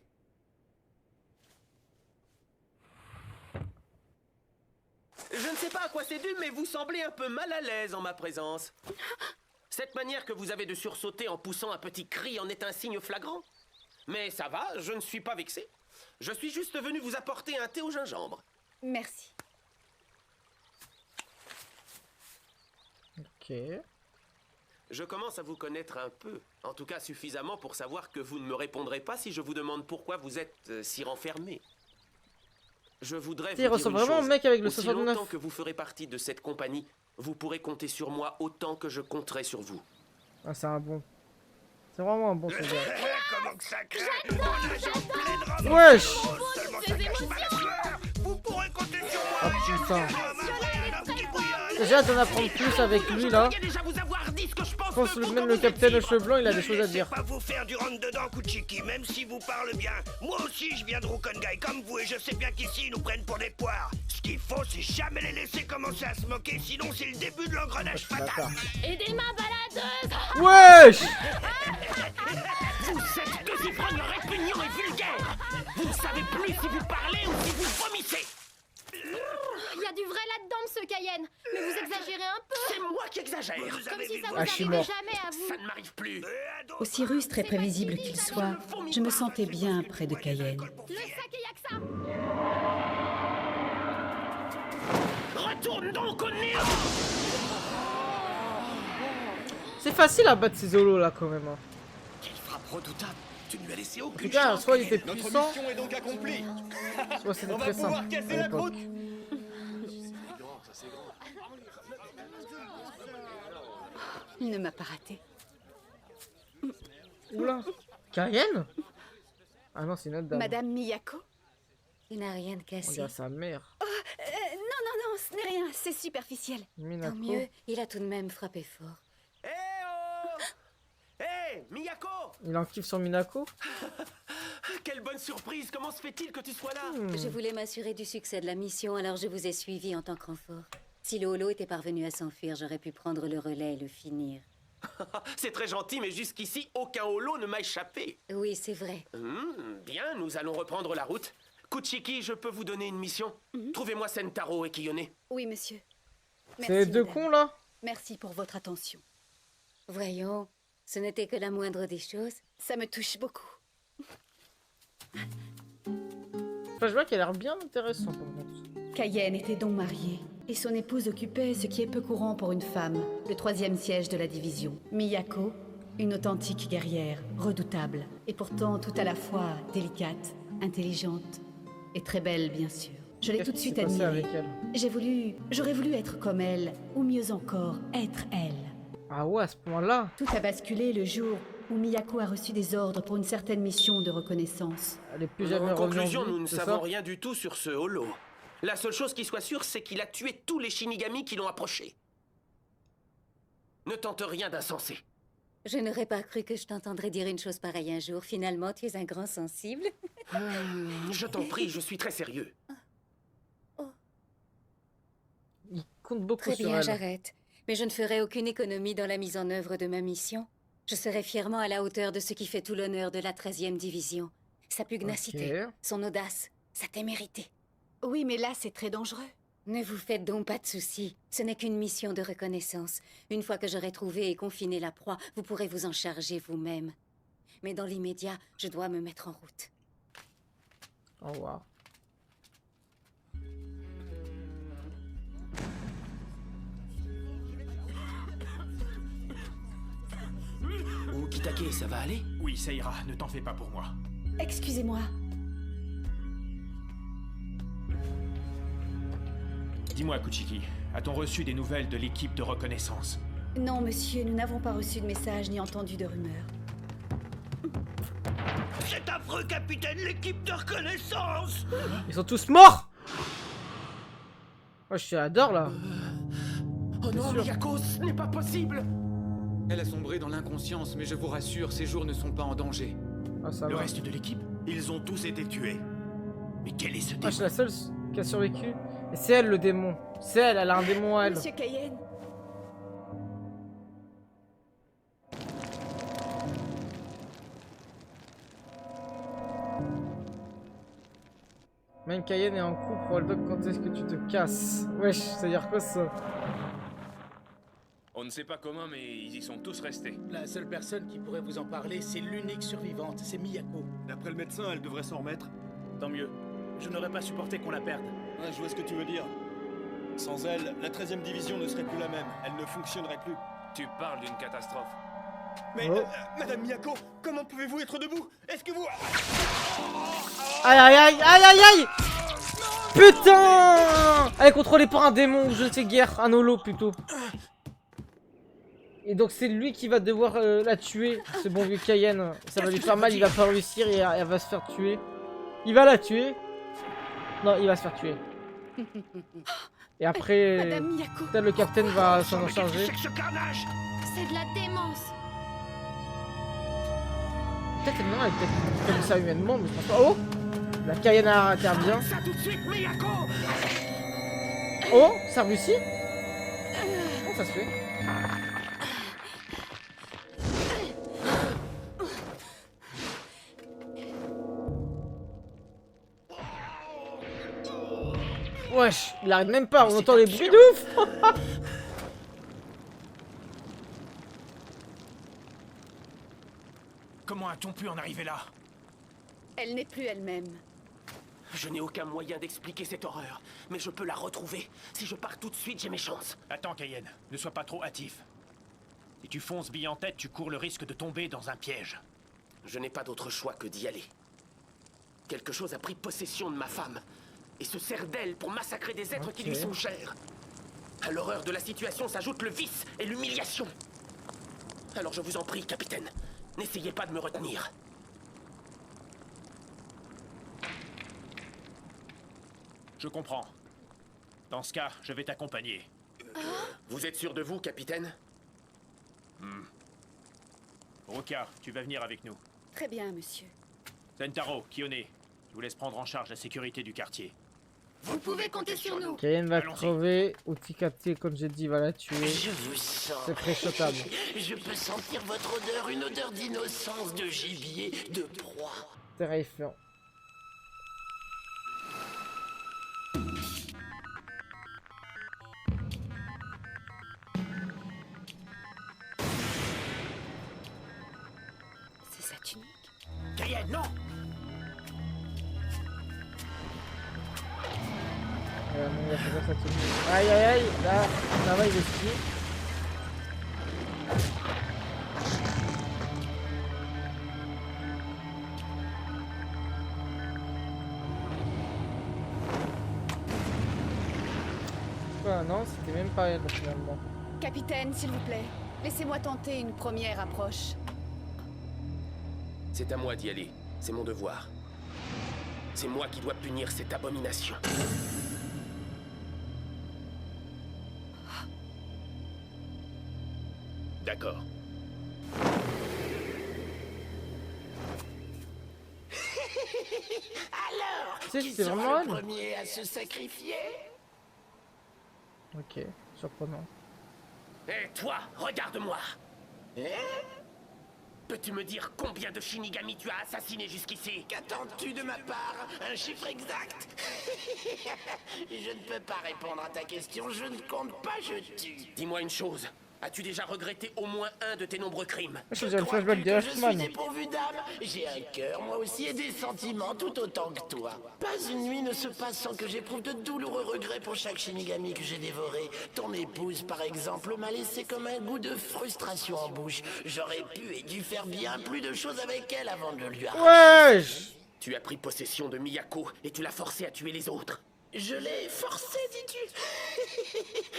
Speaker 7: Je ne sais pas à quoi c'est dû, mais vous semblez un peu mal à l'aise en ma présence. Cette manière que vous avez de sursauter en poussant un petit cri en est un signe flagrant. Mais ça va, je ne suis pas vexé. Je suis juste venu vous apporter un thé au gingembre.
Speaker 15: Merci.
Speaker 1: Ok.
Speaker 7: Je commence à vous connaître un peu. En tout cas, suffisamment pour savoir que vous ne me répondrez pas si je vous demande pourquoi vous êtes si renfermé. Je voudrais vous
Speaker 1: Il
Speaker 7: dire
Speaker 1: ressemble
Speaker 7: une
Speaker 1: vraiment au
Speaker 7: chose.
Speaker 1: mec avec le
Speaker 7: Aussi
Speaker 1: 69.
Speaker 7: longtemps que vous ferez partie de cette compagnie, vous pourrez compter sur moi autant que je compterai sur vous.
Speaker 1: Ah, c'est un bon. C'est vraiment un bon soldat.
Speaker 16: Comment que ça craint? On nage en pleine
Speaker 1: Wesh!
Speaker 16: Seulement ça cache pas la sueur. Vous pourrez compter sur moi.
Speaker 1: Oh putain.
Speaker 16: Un homme qui bouillonne.
Speaker 1: J'ai hâte d'en apprendre plus avec lui là. Je pense que même le capitaine aux cheveux blancs, il a des choses à dire.
Speaker 16: Pas vous faire du rentre-dedans, Kuchiki, même si vous parlez bien. Moi aussi, je viens de Rukongai comme vous et je sais bien qu'ici, ils nous prennent pour des poires. Ce qu'il faut, c'est jamais les laisser commencer à se moquer, sinon c'est le début de l'engrenage fatal.
Speaker 3: Aidez ma baladeuse.
Speaker 1: Wesh!
Speaker 7: Vous êtes deux ivrognes répugnants et vulgaires. Vous ne savez plus si vous parlez ou si vous vomissez.
Speaker 3: Il y a du vrai là-dedans, monsieur Cayenne. Mais vous exagérez un peu.
Speaker 7: C'est moi qui exagère.
Speaker 3: Comme si ça vous
Speaker 1: Ah, je suis
Speaker 3: arrivait
Speaker 1: mort.
Speaker 3: jamais à vous.
Speaker 7: Ça ne m'arrive plus.
Speaker 15: Aussi rustre et prévisible qu'il soit, je me sentais bien près de Cayenne.
Speaker 3: Le sac et y'a que ça.
Speaker 7: Retourne donc au néant.
Speaker 1: C'est facile à battre ces holos là quand même. Hein.
Speaker 16: Quelle frappe redoutable. Tu ne lui as laissé
Speaker 1: En
Speaker 16: aucune
Speaker 1: tout cas,
Speaker 16: chance.
Speaker 1: soit il était
Speaker 16: Notre
Speaker 1: puissant,
Speaker 16: mission est donc accomplie.
Speaker 1: soit c'était
Speaker 16: On va
Speaker 1: très
Speaker 16: pouvoir
Speaker 1: simple.
Speaker 16: casser
Speaker 1: à
Speaker 16: la
Speaker 1: l'époque.
Speaker 16: croûte.
Speaker 15: Il ne m'a pas raté.
Speaker 1: Oula. Cayenne? Ah non, c'est une autre dame.
Speaker 15: Madame Miyako?
Speaker 10: Il n'a rien de
Speaker 1: On
Speaker 10: cassé.
Speaker 1: dirait sa mère.
Speaker 15: Non, ce n'est rien, c'est superficiel.
Speaker 1: Minako.
Speaker 10: Tant mieux, il a tout de même frappé fort.
Speaker 7: Eh oh. Hé, Miyako.
Speaker 1: Il en kiffe sur Minako?
Speaker 7: Quelle bonne surprise. Comment se fait-il que tu sois là?
Speaker 10: Je voulais m'assurer du succès de la mission, alors je vous ai suivi en tant que renfort. Si le holo était parvenu à s'enfuir, j'aurais pu prendre le relais et le finir.
Speaker 7: C'est très gentil, mais jusqu'ici, aucun holo ne m'a échappé.
Speaker 10: Oui, c'est vrai.
Speaker 7: Bien, nous allons reprendre la route. Kuchiki, je peux vous donner une mission? Trouvez-moi Sentaro et Kiyone.
Speaker 15: Oui, monsieur.
Speaker 1: C'est les deux
Speaker 15: madame.
Speaker 1: cons là?
Speaker 15: Merci pour votre attention.
Speaker 10: Voyons, ce n'était que la moindre des choses.
Speaker 15: Ça me touche beaucoup.
Speaker 1: Enfin, je vois qu'elle a l'air bien intéressant par contre.
Speaker 15: Cayenne était donc mariée, et son épouse occupait ce qui est peu courant pour une femme, le 3e siège de la division. Miyako, une authentique guerrière, redoutable, et pourtant tout à la fois délicate, intelligente et très belle, bien sûr. Je l'ai
Speaker 1: Qu'est-ce
Speaker 15: tout de
Speaker 1: qui
Speaker 15: suite
Speaker 1: s'est passé
Speaker 15: admirée.
Speaker 1: avec elle?
Speaker 15: J'aurais voulu être comme elle, ou mieux encore, être elle.
Speaker 1: Ah ouais, à ce point-là?
Speaker 15: Tout a basculé le jour où Miyako a reçu des ordres pour une certaine mission de reconnaissance.
Speaker 1: Elle est plus jamais
Speaker 7: En
Speaker 1: revenue
Speaker 7: conclusion,
Speaker 1: en vie,
Speaker 7: nous ne
Speaker 1: c'est
Speaker 7: savons
Speaker 1: ça?
Speaker 7: rien du tout sur ce holo. La seule chose qui soit sûre, c'est qu'il a tué tous les Shinigami qui l'ont approché. Ne tente rien d'insensé.
Speaker 10: Je n'aurais pas cru que je t'entendrais dire une chose pareille un jour. Finalement, tu es un grand sensible.
Speaker 7: Je t'en prie, je suis très sérieux.
Speaker 1: Il compte beaucoup
Speaker 10: Très
Speaker 1: sur
Speaker 10: bien,
Speaker 1: elle.
Speaker 10: j'arrête. Mais je ne ferai aucune économie dans la mise en œuvre de ma mission. Je serai fièrement à la hauteur de ce qui fait tout l'honneur de la 13e division. Sa pugnacité,
Speaker 1: Ok.
Speaker 10: son audace, sa témérité.
Speaker 15: Oui, mais là, c'est très dangereux.
Speaker 10: Ne vous faites donc pas de soucis. Ce n'est qu'une mission de reconnaissance. Une fois que j'aurai trouvé et confiné la proie, vous pourrez vous en charger vous-même. Mais dans l'immédiat, je dois me mettre en route.
Speaker 1: Au revoir.
Speaker 7: Ukitake, ça va aller?
Speaker 12: Oui, ça ira, ne t'en fais pas pour moi.
Speaker 15: Excusez-moi.
Speaker 12: Dis-moi, Kuchiki, a-t-on reçu des nouvelles de l'équipe de reconnaissance?
Speaker 15: Non, monsieur, nous n'avons pas reçu de message ni entendu de rumeurs.
Speaker 16: C'est affreux, capitaine, l'équipe de reconnaissance.
Speaker 1: Ils sont tous morts! Moi, je l'adore là.
Speaker 7: Oh non, Miyako, ce n'est pas possible.
Speaker 9: Elle a sombré dans l'inconscience, mais je vous rassure, ses jours ne sont pas en danger.
Speaker 1: Ah, ça
Speaker 11: Le
Speaker 1: va.
Speaker 11: reste de l'équipe, ils ont tous été tués. Mais quel est ce
Speaker 1: Ah,
Speaker 11: démon?
Speaker 1: je suis la seule qui a survécu. Et c'est elle le démon. C'est elle, elle a un démon à elle.
Speaker 3: Monsieur Cayenne.
Speaker 1: Même Cayenne est en couple, Roldop, quand est-ce que tu te casses? Wesh, ça veut dire quoi ça?
Speaker 19: On ne sait pas comment, mais ils y sont tous restés.
Speaker 13: La seule personne qui pourrait vous en parler, c'est l'unique survivante, c'est Miyako.
Speaker 20: D'après le médecin, elle devrait s'en remettre.
Speaker 12: Tant mieux. Je n'aurais pas supporté qu'on la perde.
Speaker 20: Ouais, je vois ce que tu veux dire. Sans elle, la 13e division ne serait plus la même. Elle ne fonctionnerait plus.
Speaker 19: Tu parles d'une catastrophe.
Speaker 20: Mais,
Speaker 1: Oh.
Speaker 20: Madame Miyako, comment pouvez-vous être debout? Est-ce que vous...
Speaker 1: Aïe aïe aïe aïe aïe aïe! Putain! Elle est contrôlée par un démon, je sais guère, un holo plutôt. Et donc c'est lui qui va devoir la tuer, ce bon vieux Cayenne. Ça va lui faire mal, il va pas réussir et elle va se faire tuer. Il va la tuer. Non, il va se faire tuer. Et après,
Speaker 3: Madame Miyako.
Speaker 1: peut-être le capitaine va s'en charger.
Speaker 3: C'est de la démence.
Speaker 1: Peut-être non, elle est peut-être comme ça humainement, mais je pense pas. Oh! La Cayenne intervient.
Speaker 7: Ça tout de suite, Miyako.
Speaker 1: Oh! Ça réussit? Comment ça se fait? Wesh, il arrête même pas, on entend les bruits de ouf.
Speaker 11: Comment a-t-on pu en arriver là?
Speaker 3: Elle n'est plus elle-même.
Speaker 7: Je n'ai aucun moyen d'expliquer cette horreur, mais je peux la retrouver. Si je pars tout de suite, j'ai mes chances.
Speaker 11: Attends, Cayenne, ne sois pas trop hâtif. Si tu fonces bille en tête, tu cours le risque de tomber dans un piège.
Speaker 7: Je n'ai pas d'autre choix que d'y aller. Quelque chose a pris possession de ma femme et se sert d'elle pour massacrer des êtres qui lui sont chers. À l'horreur de la situation s'ajoute le vice et l'humiliation. Alors je vous en prie, capitaine, n'essayez pas de me retenir.
Speaker 11: Je comprends. Dans ce cas, je vais t'accompagner.
Speaker 7: Vous êtes sûr de vous, capitaine?
Speaker 11: Ruka, tu vas venir avec nous.
Speaker 3: Très bien, monsieur.
Speaker 11: Sentaro, Kiyone, je vous laisse prendre en charge la sécurité du quartier.
Speaker 3: Vous pouvez compter sur nous.
Speaker 1: Cayenne va crever, Utikate, comme j'ai dit, va la tuer.
Speaker 21: Je vous sens.
Speaker 1: C'est très chotable.
Speaker 21: Je peux sentir votre odeur, une odeur d'innocence, de gibier, de proie.
Speaker 1: Terrifiant.
Speaker 3: C'est sa tunique.
Speaker 11: Cayenne, non!
Speaker 1: Non, il a fait ça, ça tue. Aïe aïe aïe, là, ça va, il est ski. Ah non, c'était même pas elle finalement.
Speaker 3: Capitaine, s'il vous plaît, laissez-moi tenter une première approche.
Speaker 7: C'est à moi d'y aller. C'est mon devoir. C'est moi qui dois punir cette abomination. D'accord.
Speaker 21: Alors,
Speaker 1: Tu sais,
Speaker 21: qui
Speaker 1: c'est
Speaker 21: sera
Speaker 1: vraiment
Speaker 21: le
Speaker 1: elle.
Speaker 21: premier à se sacrifier?
Speaker 1: Ok, surprenant.
Speaker 7: Hé, toi, regarde-moi. Peux-tu me dire combien de Shinigami tu as assassiné jusqu'ici?
Speaker 21: Qu'attends-tu de ma part? Un chiffre exact? Je ne peux pas répondre à ta question, je ne compte pas, je tue.
Speaker 7: Dis-moi une chose. As-tu déjà regretté au moins un de tes nombreux crimes?
Speaker 1: Je dirais le flashback de
Speaker 21: Je suis
Speaker 1: Ashman.
Speaker 21: dépourvu d'âme, j'ai un cœur, moi aussi, et des sentiments tout autant que toi. Pas une nuit ne se passe sans que j'éprouve de douloureux regrets pour chaque Shinigami que j'ai dévoré. Ton épouse, par exemple, m'a laissé comme un goût de frustration en bouche. J'aurais pu et dû faire bien plus de choses avec elle avant de le lui arracher.
Speaker 1: Wesh!
Speaker 7: Tu as pris possession de Miyako et tu l'as forcé à tuer les autres.
Speaker 21: Je l'ai forcé, dis-tu?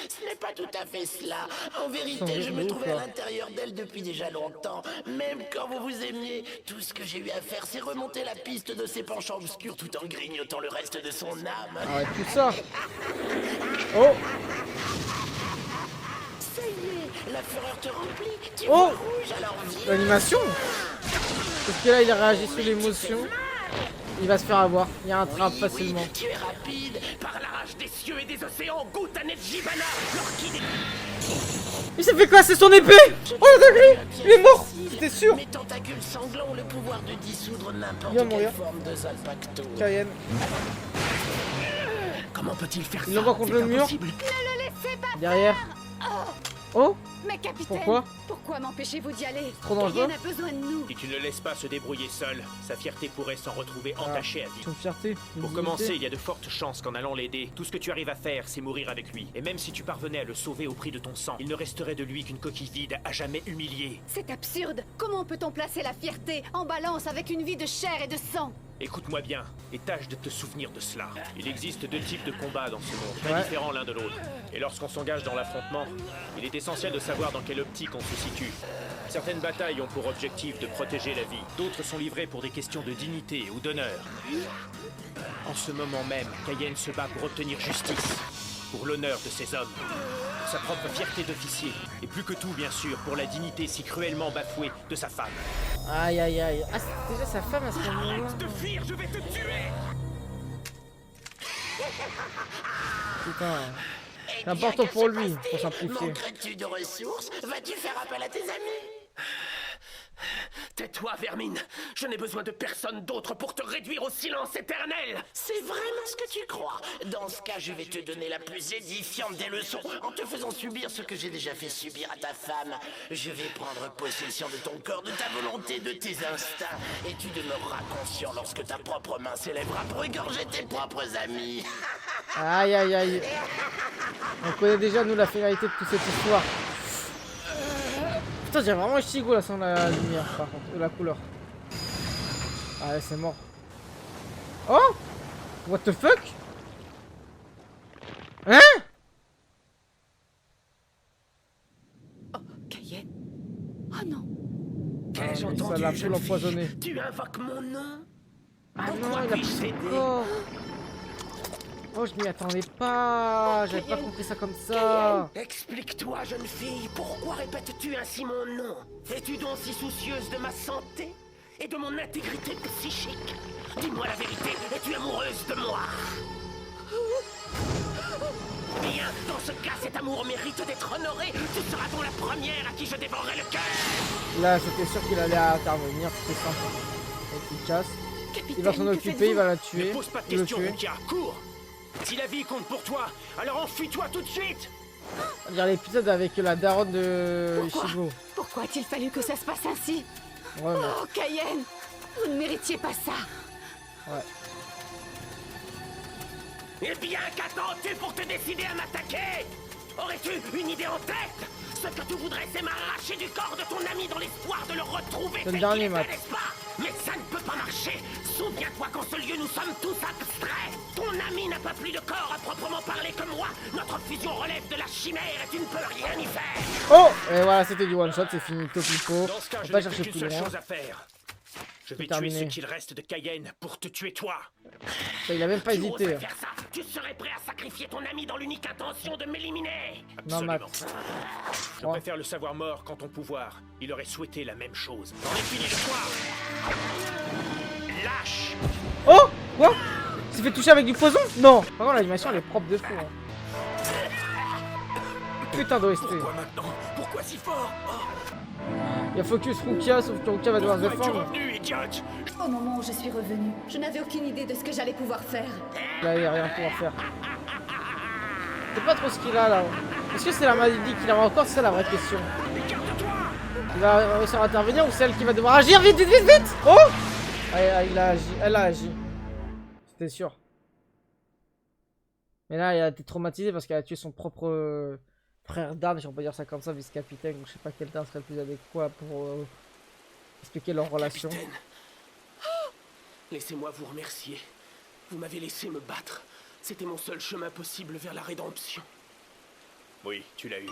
Speaker 21: Ce n'est pas tout à fait cela. En vérité, je me trouvais à l'intérieur d'elle depuis déjà longtemps. Même quand vous vous aimiez, tout ce que j'ai eu à faire, c'est remonter la piste de ses penchants obscurs tout en grignotant le reste de son âme.
Speaker 1: Arrête tout ça. Oh.
Speaker 21: Ça y est, la fureur te remplit. Tu
Speaker 1: Oh.
Speaker 21: vois rouge, alors viens.
Speaker 1: L'animation. Parce que là, il a réagi sur l'émotion. Il va se faire avoir. Il y a un trap facilement.
Speaker 21: Oui, tu es rapide. Par la rage des cieux et des océans, goûte à Nejibana, l'orchidée.
Speaker 1: Il s'est fait quoi? C'est son épée. Oh la dinguerie. Il est mort. C'était sûr.
Speaker 21: Mes tentacules sanglants ont le pouvoir de dissoudre n'importe
Speaker 1: Il va
Speaker 21: quelle
Speaker 1: mourir.
Speaker 21: forme de Zalpacto.
Speaker 1: Cayenne.
Speaker 21: Comment peut-il faire ça?
Speaker 1: Il l'envoie contre le mur.
Speaker 21: Impossible.
Speaker 10: Ne le laissez pas
Speaker 1: Derrière.
Speaker 10: faire.
Speaker 1: Oh.
Speaker 10: Mais capitaine,
Speaker 1: Pourquoi
Speaker 10: m'empêchez-vous d'y aller?
Speaker 1: trop dangereux.
Speaker 10: Cayenne a besoin de nous.
Speaker 12: Si tu ne le laisses pas se débrouiller seul, sa fierté pourrait s'en retrouver entachée à vie.
Speaker 1: Une fierté. Une
Speaker 12: Pour
Speaker 1: dignité.
Speaker 12: commencer, il y a de fortes chances qu'en allant l'aider, tout ce que tu arrives à faire, c'est mourir avec lui. Et même si tu parvenais à le sauver au prix de ton sang, il ne resterait de lui qu'une coquille vide à jamais humiliée.
Speaker 10: C'est absurde. Comment peut-on placer la fierté en balance avec une vie de chair et de sang?
Speaker 12: Écoute-moi bien, et tâche de te souvenir de cela. Il existe deux types de combats dans ce monde, très
Speaker 1: Ouais.
Speaker 12: différents l'un de l'autre. Et lorsqu'on s'engage dans l'affrontement, il est essentiel de savoir dans quelle optique on se situe. Certaines batailles ont pour objectif de protéger la vie, d'autres sont livrées pour des questions de dignité ou d'honneur. En ce moment même, Cayenne se bat pour obtenir justice, pour l'honneur de ses hommes, pour sa propre fierté d'officier, et plus que tout, bien sûr, pour la dignité si cruellement bafouée de sa femme.
Speaker 1: Aïe aïe aïe. Ah, c'est déjà sa femme à ce moment-là.
Speaker 12: Arrête de fuir, je vais te tuer!
Speaker 1: Putain. C'est important pour lui, pour simplifier.
Speaker 21: Manquerais-tu de ressources? Vas-tu faire appel à tes amis?
Speaker 7: Tais-toi, vermine. Je n'ai besoin de personne d'autre pour te réduire au silence éternel.
Speaker 21: C'est vraiment ce que tu crois. Dans ce cas, je vais te donner la plus édifiante des leçons en te faisant subir ce que j'ai déjà fait subir à ta femme. Je vais prendre possession de ton corps, de ta volonté, de tes instincts. Et tu demeureras conscient lorsque ta propre main s'élèvera pour égorger tes propres amis.
Speaker 1: Aïe aïe aïe. On connaît déjà nous la finalité de toute cette histoire. Putain, j'ai vraiment Ichigo là sans la lumière par contre, la couleur. Ah ouais, c'est mort. Oh. What the fuck? Hein?
Speaker 21: Cayenne.
Speaker 10: Oh non.
Speaker 21: Qu'ai-je
Speaker 1: Ça
Speaker 21: entendu,
Speaker 1: l'a
Speaker 21: jeune
Speaker 1: full empoisonné.
Speaker 21: fille? Tu invoques mon nom?
Speaker 1: Ah
Speaker 21: Pourquoi
Speaker 1: non, il a
Speaker 21: puis-je
Speaker 1: pris
Speaker 21: t'aider?
Speaker 1: son corps. Oh, je m'y attendais pas. J'avais pas compris ça comme ça.
Speaker 21: Explique-toi, jeune fille, pourquoi répètes-tu ainsi mon nom? Es-tu donc si soucieuse de ma santé et de mon intégrité psychique? Dis-moi la vérité, es-tu amoureuse de moi? Bien, dans ce cas, cet amour mérite d'être honoré. Tu seras donc la première à qui je dévorerai le cœur.
Speaker 1: Là, j'étais sûr qu'il allait intervenir. C'était simple. Efficace. Il va s'en occuper, il va la tuer.
Speaker 12: Ne pose pas de
Speaker 1: Il le
Speaker 12: questions,
Speaker 1: tuer.
Speaker 12: Rukia, cours! Si la vie compte pour toi, alors enfuis-toi tout de suite!
Speaker 1: On dirait l'épisode avec la daronne de
Speaker 10: Pourquoi
Speaker 1: Ichigo.
Speaker 10: Pourquoi a-t-il fallu que ça se passe ainsi?
Speaker 1: Ouais, mais...
Speaker 10: Oh, Cayenne, vous ne méritiez pas ça.
Speaker 1: Ouais.
Speaker 21: Eh bien, qu'attends-tu pour te décider à m'attaquer? Aurais-tu une idée en tête? Ce que tu voudrais, c'est m'arracher du corps de ton ami dans l'espoir de le retrouver
Speaker 1: C'est le
Speaker 21: tel
Speaker 1: dernier
Speaker 21: qu'il était,
Speaker 1: match.
Speaker 21: n'est-ce pas? Mais ça ne peut pas marcher. Souviens-toi qu'en ce lieu, nous sommes tous abstraits. Ton ami n'a pas plus de corps à proprement parler que moi. Notre fusion relève de la chimère et tu ne peux rien y faire.
Speaker 1: Oh. Et voilà, c'était du one shot, c'est fini. Topipo.
Speaker 12: Dans ce cas,
Speaker 1: On
Speaker 12: je
Speaker 1: va
Speaker 12: n'ai
Speaker 1: chercher
Speaker 12: plus
Speaker 1: plus
Speaker 12: qu'une seule
Speaker 1: loin.
Speaker 12: chose à faire. Je vais
Speaker 1: C'est
Speaker 12: tuer
Speaker 1: terminé.
Speaker 12: ce qu'il reste de Cayenne pour te tuer toi.
Speaker 1: Ça, il a même pas
Speaker 21: Tu
Speaker 1: hésité.
Speaker 21: oserais faire ça? Tu serais prêt à sacrifier ton ami dans l'unique intention de m'éliminer?
Speaker 1: Non, Matt.
Speaker 12: Je préfère le savoir mort qu'en ton pouvoir. Il aurait souhaité la même chose. J'en ai fini de toi. Lâche.
Speaker 1: Oh. Quoi? Il s'est fait toucher avec du poison? Non. Par contre, l'animation elle est propre de fou. Hein. Putain d'OST.
Speaker 21: Pourquoi maintenant? Pourquoi si fort?
Speaker 1: Il y a Focus Rukia, sauf que Rukia va devoir se défendre.
Speaker 10: Au moment où je suis revenue, je n'avais aucune idée de ce que j'allais pouvoir faire.
Speaker 1: Là, il n'y a rien à pouvoir faire. Je sais pas trop ce qu'il a là. Est-ce que c'est la maladie qu'il a encore? C'est ça la vraie question. Il va réussir à intervenir ou c'est elle qui va devoir agir? Vite, vite, vite, vite! Oh! Il a agi, elle a agi. C'était sûr. Mais là, elle a été traumatisée parce qu'elle a tué son propre frère d'armes, si on peut dire ça comme ça, vice-capitaine, ou je sais pas quel terme serait le plus adéquat pour expliquer leur relation.
Speaker 21: Capitaine. Laissez-moi vous remercier. Vous m'avez laissé me battre.
Speaker 7: C'était mon seul chemin possible vers la rédemption.
Speaker 12: Oui, tu l'as eu.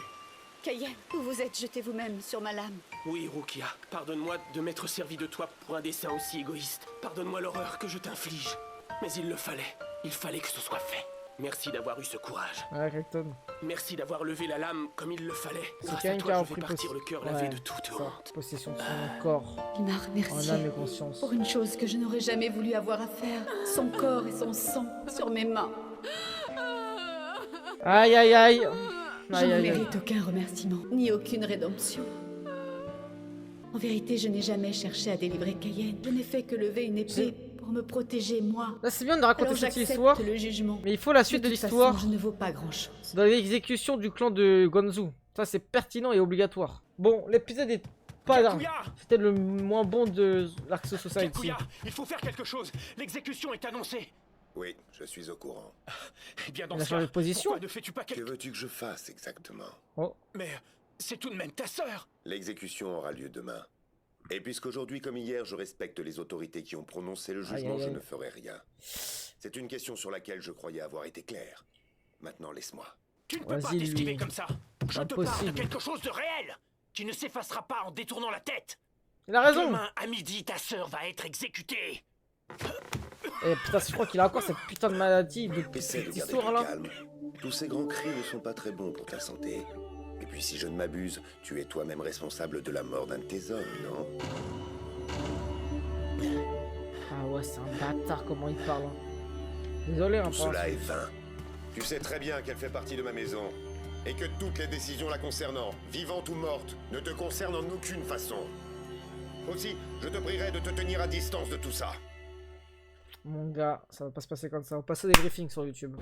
Speaker 15: Kayen, où vous êtes jeté vous-même sur ma lame.
Speaker 7: Oui, Rukia, pardonne-moi de m'être servi de toi pour un dessein aussi égoïste. Pardonne-moi l'horreur que je t'inflige. Mais il fallait que ce soit fait. Merci d'avoir eu ce courage.
Speaker 1: Ouais, Recton.
Speaker 7: Merci d'avoir levé la lame comme il le fallait.
Speaker 1: C'est
Speaker 7: Grâce à
Speaker 1: quelqu'un qui
Speaker 7: toi,
Speaker 1: a
Speaker 7: je
Speaker 1: repris
Speaker 7: vais partir le cœur lavé de toute honte.
Speaker 1: Possession de son corps.
Speaker 15: Limar, merci.
Speaker 1: En âme et conscience.
Speaker 15: Pour une chose que je n'aurais jamais voulu avoir à faire. Son corps et son sang sur mes mains.
Speaker 1: Aïe aïe aïe.
Speaker 15: Je
Speaker 1: Aïe,
Speaker 15: ne
Speaker 1: aïe, aïe.
Speaker 15: mérite aucun remerciement, ni aucune rédemption. En vérité, je n'ai jamais cherché à délivrer Kayen. Je n'ai fait que lever une épée pour me protéger, moi.
Speaker 1: Là, c'est bien de raconter
Speaker 15: Alors
Speaker 1: cette
Speaker 15: j'accepte
Speaker 1: histoire.
Speaker 15: le jugement.
Speaker 1: Mais il faut la suite de
Speaker 15: toute façon,
Speaker 1: l'histoire.
Speaker 15: je ne vaux pas grand-chose.
Speaker 1: Dans l'exécution du clan de Gonzu. Ça, c'est pertinent et obligatoire. Bon, l'épisode est pas là. C'était le moins bon de l'Arc Society.
Speaker 11: Kakuya, il faut faire quelque chose. L'exécution est annoncée.
Speaker 18: Oui, je suis au courant.
Speaker 11: Eh bien, dans
Speaker 1: Il a
Speaker 11: ce
Speaker 1: changé
Speaker 11: cas,
Speaker 1: de position.
Speaker 11: pourquoi ne fais-tu pas
Speaker 18: Que
Speaker 11: quelque...
Speaker 18: veux-tu que je fasse exactement?
Speaker 1: Oh.
Speaker 11: Mais c'est tout de même ta sœur.
Speaker 18: L'exécution aura lieu demain. Et puisqu'aujourd'hui comme hier, je respecte les autorités qui ont prononcé le jugement,
Speaker 1: Aïe, aïe,
Speaker 18: je
Speaker 1: aïe.
Speaker 18: ne ferai rien. C'est une question sur laquelle je croyais avoir été clair. Maintenant, laisse-moi.
Speaker 11: Tu ne peux pas
Speaker 1: Vas-y,
Speaker 11: t'esquiver
Speaker 1: lui.
Speaker 11: comme ça. Je te parle de
Speaker 1: Impossible.
Speaker 11: quelque chose de réel, qui ne s'effacera pas en détournant la tête.
Speaker 1: Il a raison.
Speaker 11: Demain, à midi, ta sœur va être exécutée.
Speaker 1: Et putain, je crois qu'il a encore cette putain de maladie de
Speaker 18: Essaie de
Speaker 1: cette
Speaker 18: garder
Speaker 1: histoire
Speaker 18: le
Speaker 1: là.
Speaker 18: calme. Tous ces grands cris ne sont pas très bons pour ta santé. Et puis si je ne m'abuse, tu es toi-même responsable de la mort d'un de tes hommes, non?
Speaker 1: Ah ouais, c'est un bâtard comment il parle. Hein. Désolé, hein,
Speaker 18: Tout
Speaker 1: pour
Speaker 18: cela
Speaker 1: l'instant.
Speaker 18: est vain. Tu sais très bien qu'elle fait partie de ma maison. Et que toutes les décisions la concernant, vivantes ou mortes, ne te concernent en aucune façon. Aussi, je te prierai de te tenir à distance de tout ça.
Speaker 1: Mon gars, ça va pas se passer comme ça. On va passer des briefings sur YouTube.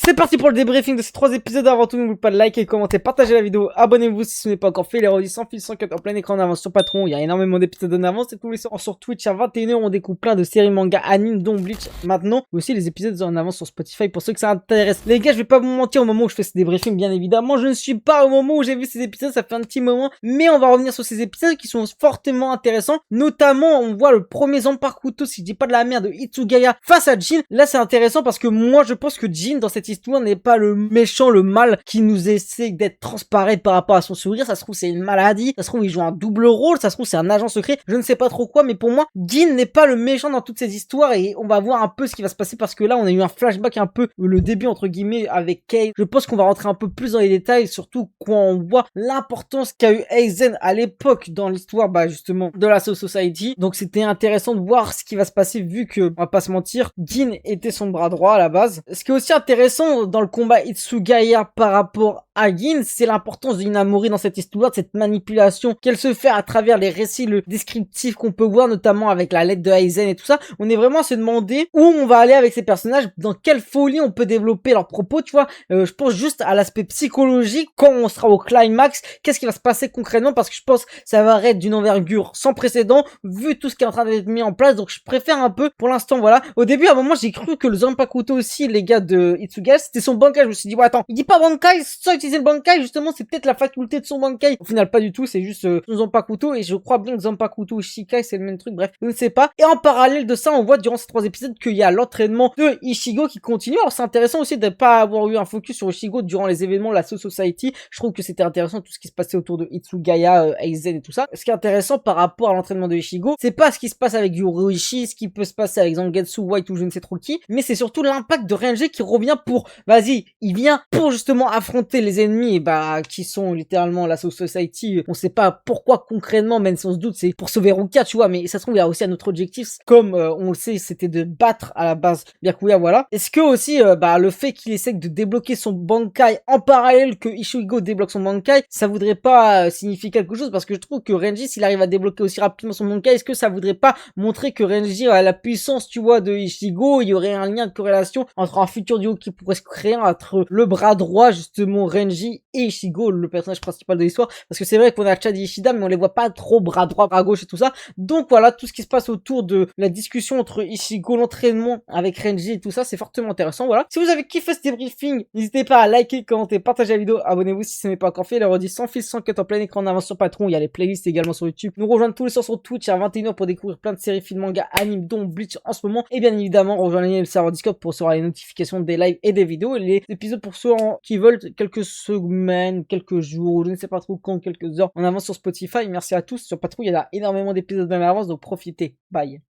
Speaker 1: C'est parti pour le débriefing de ces 3 épisodes. Avant tout, n'oubliez pas de liker, commenter, partager la vidéo. Abonnez-vous si ce n'est pas encore fait. Les redis sans fil, sans cut, en plein écran en avance sur Patreon. Il y a énormément d'épisodes en avance. Et tous les soirs sur Twitch à 21h, on découvre plein de séries manga, animes, dont Bleach maintenant. Mais aussi les épisodes en avance sur Spotify pour ceux que ça intéresse. Les gars, je vais pas vous mentir, au moment où je fais ce débriefing, bien évidemment, je ne suis pas au moment où j'ai vu ces épisodes. Ça fait un petit moment. Mais on va revenir sur ces épisodes qui sont fortement intéressants. Notamment, on voit le premier Zanpakuto, si je dis pas de la merde, de Hitsugaya face à Jin. Là, c'est intéressant parce que moi, je pense que Jin, dans cette histoire, n'est pas le méchant, le mal qui nous essaie d'être transparent par rapport à son sourire. Ça se trouve, c'est une maladie. Ça se trouve, il joue un double rôle. Ça se trouve, c'est un agent secret. Je ne sais pas trop quoi, mais pour moi, Jin n'est pas le méchant dans toutes ces histoires et on va voir un peu ce qui va se passer parce que là, on a eu un flashback un peu, le début, entre guillemets, avec Kei. Je pense qu'on va rentrer un peu plus dans les détails, surtout quand on voit l'importance qu'a eu Aizen à l'époque dans l'histoire, bah, justement, de la Soul Society. Donc, c'était intéressant de voir ce qui va se passer vu que, on va pas se mentir, Jin était son bras droit à la base. Ce qui est aussi intéressant dans le combat Hitsugaya par rapport à Jin, c'est l'importance d'Inamori dans cette histoire, de cette manipulation qu'elle se fait à travers les récits, le descriptif qu'on peut voir, notamment avec la lettre de Aizen et tout ça. On est vraiment à se demander où on va aller avec ces personnages, dans quelle folie on peut développer leurs propos, tu vois. Je pense juste à l'aspect psychologique, quand on sera au climax, qu'est-ce qui va se passer concrètement, parce que je pense que ça va être d'une envergure sans précédent, vu tout ce qui est en train d'être mis en place, donc je préfère un peu, pour l'instant, voilà. Au début, à un moment, j'ai cru que le Zanpakuto aussi, les gars de Hitsugaya, c'était son Bankai. Je me suis dit, ouais, attends, il dit pas Bankai, sans utiliser le Bankai, justement, c'est peut-être la faculté de son Bankai. Au final, pas du tout, c'est juste son Zanpakuto, et je crois bien que Zanpakuto Shikai, c'est le même truc, bref, je ne sais pas. Et en parallèle de ça, on voit durant ces 3 épisodes qu'il y a l'entraînement de Ichigo qui continue. Alors, c'est intéressant aussi de ne pas avoir eu un focus sur Ichigo durant les événements de la Soul Society. Je trouve que c'était intéressant tout ce qui se passait autour de Hitsugaya, Aizen et tout ça. Ce qui est intéressant par rapport à l'entraînement de Ichigo, c'est pas ce qui se passe avec Yoruichi, ce qui peut se passer avec Zangetsu, White ou je ne sais trop qui, mais c'est surtout l'impact de Renji qui revient pour, vas-y, il vient pour justement affronter les ennemis, et bah, qui sont littéralement la Soul Society. On sait pas pourquoi concrètement, même si on se doute, c'est pour sauver Rukia, tu vois, mais ça se trouve, il y a aussi un autre objectif, comme on le sait, c'était de battre à la base Byakuya, voilà. Est-ce que aussi, bah, le fait qu'il essaie de débloquer son Bankai en parallèle que Ichigo débloque son Bankai, ça voudrait pas signifier quelque chose, parce que je trouve que Renji, s'il arrive à débloquer aussi rapidement son Bankai, est-ce que ça voudrait pas montrer que Renji a la puissance, tu vois, de Ichigo, il y aurait un lien de corrélation entre un futur duo qui pourrait se créer entre le bras droit, justement, Renji et Ichigo, le personnage principal de l'histoire, parce que c'est vrai qu'on a Chad et Ishida, mais on les voit pas trop bras droit, bras gauche et tout ça. Donc voilà, tout ce qui se passe autour de la discussion entre Ichigo, l'entraînement avec Renji et tout ça, c'est fortement intéressant. Voilà. Si vous avez kiffé ce débriefing, n'hésitez pas à liker, commenter, partager la vidéo, abonnez-vous si ce n'est pas encore fait. La redit sans fil, sans cut en plein écran en avance sur Patreon, il y a les playlists également sur YouTube. Nous rejoindre tous les soirs sur Twitch à 21h pour découvrir plein de séries, films, mangas, animes, dont Bleach en ce moment. Et bien évidemment, rejoindre le serveur Discord pour recevoir les notifications des lives et des vidéos et les épisodes pour ceux qui veulent quelques semaines, quelques jours, je ne sais pas trop quand, quelques heures en avance sur Spotify. Merci à tous. Sur Patreon, il y a énormément d'épisodes même à l'avance, donc profitez. Bye.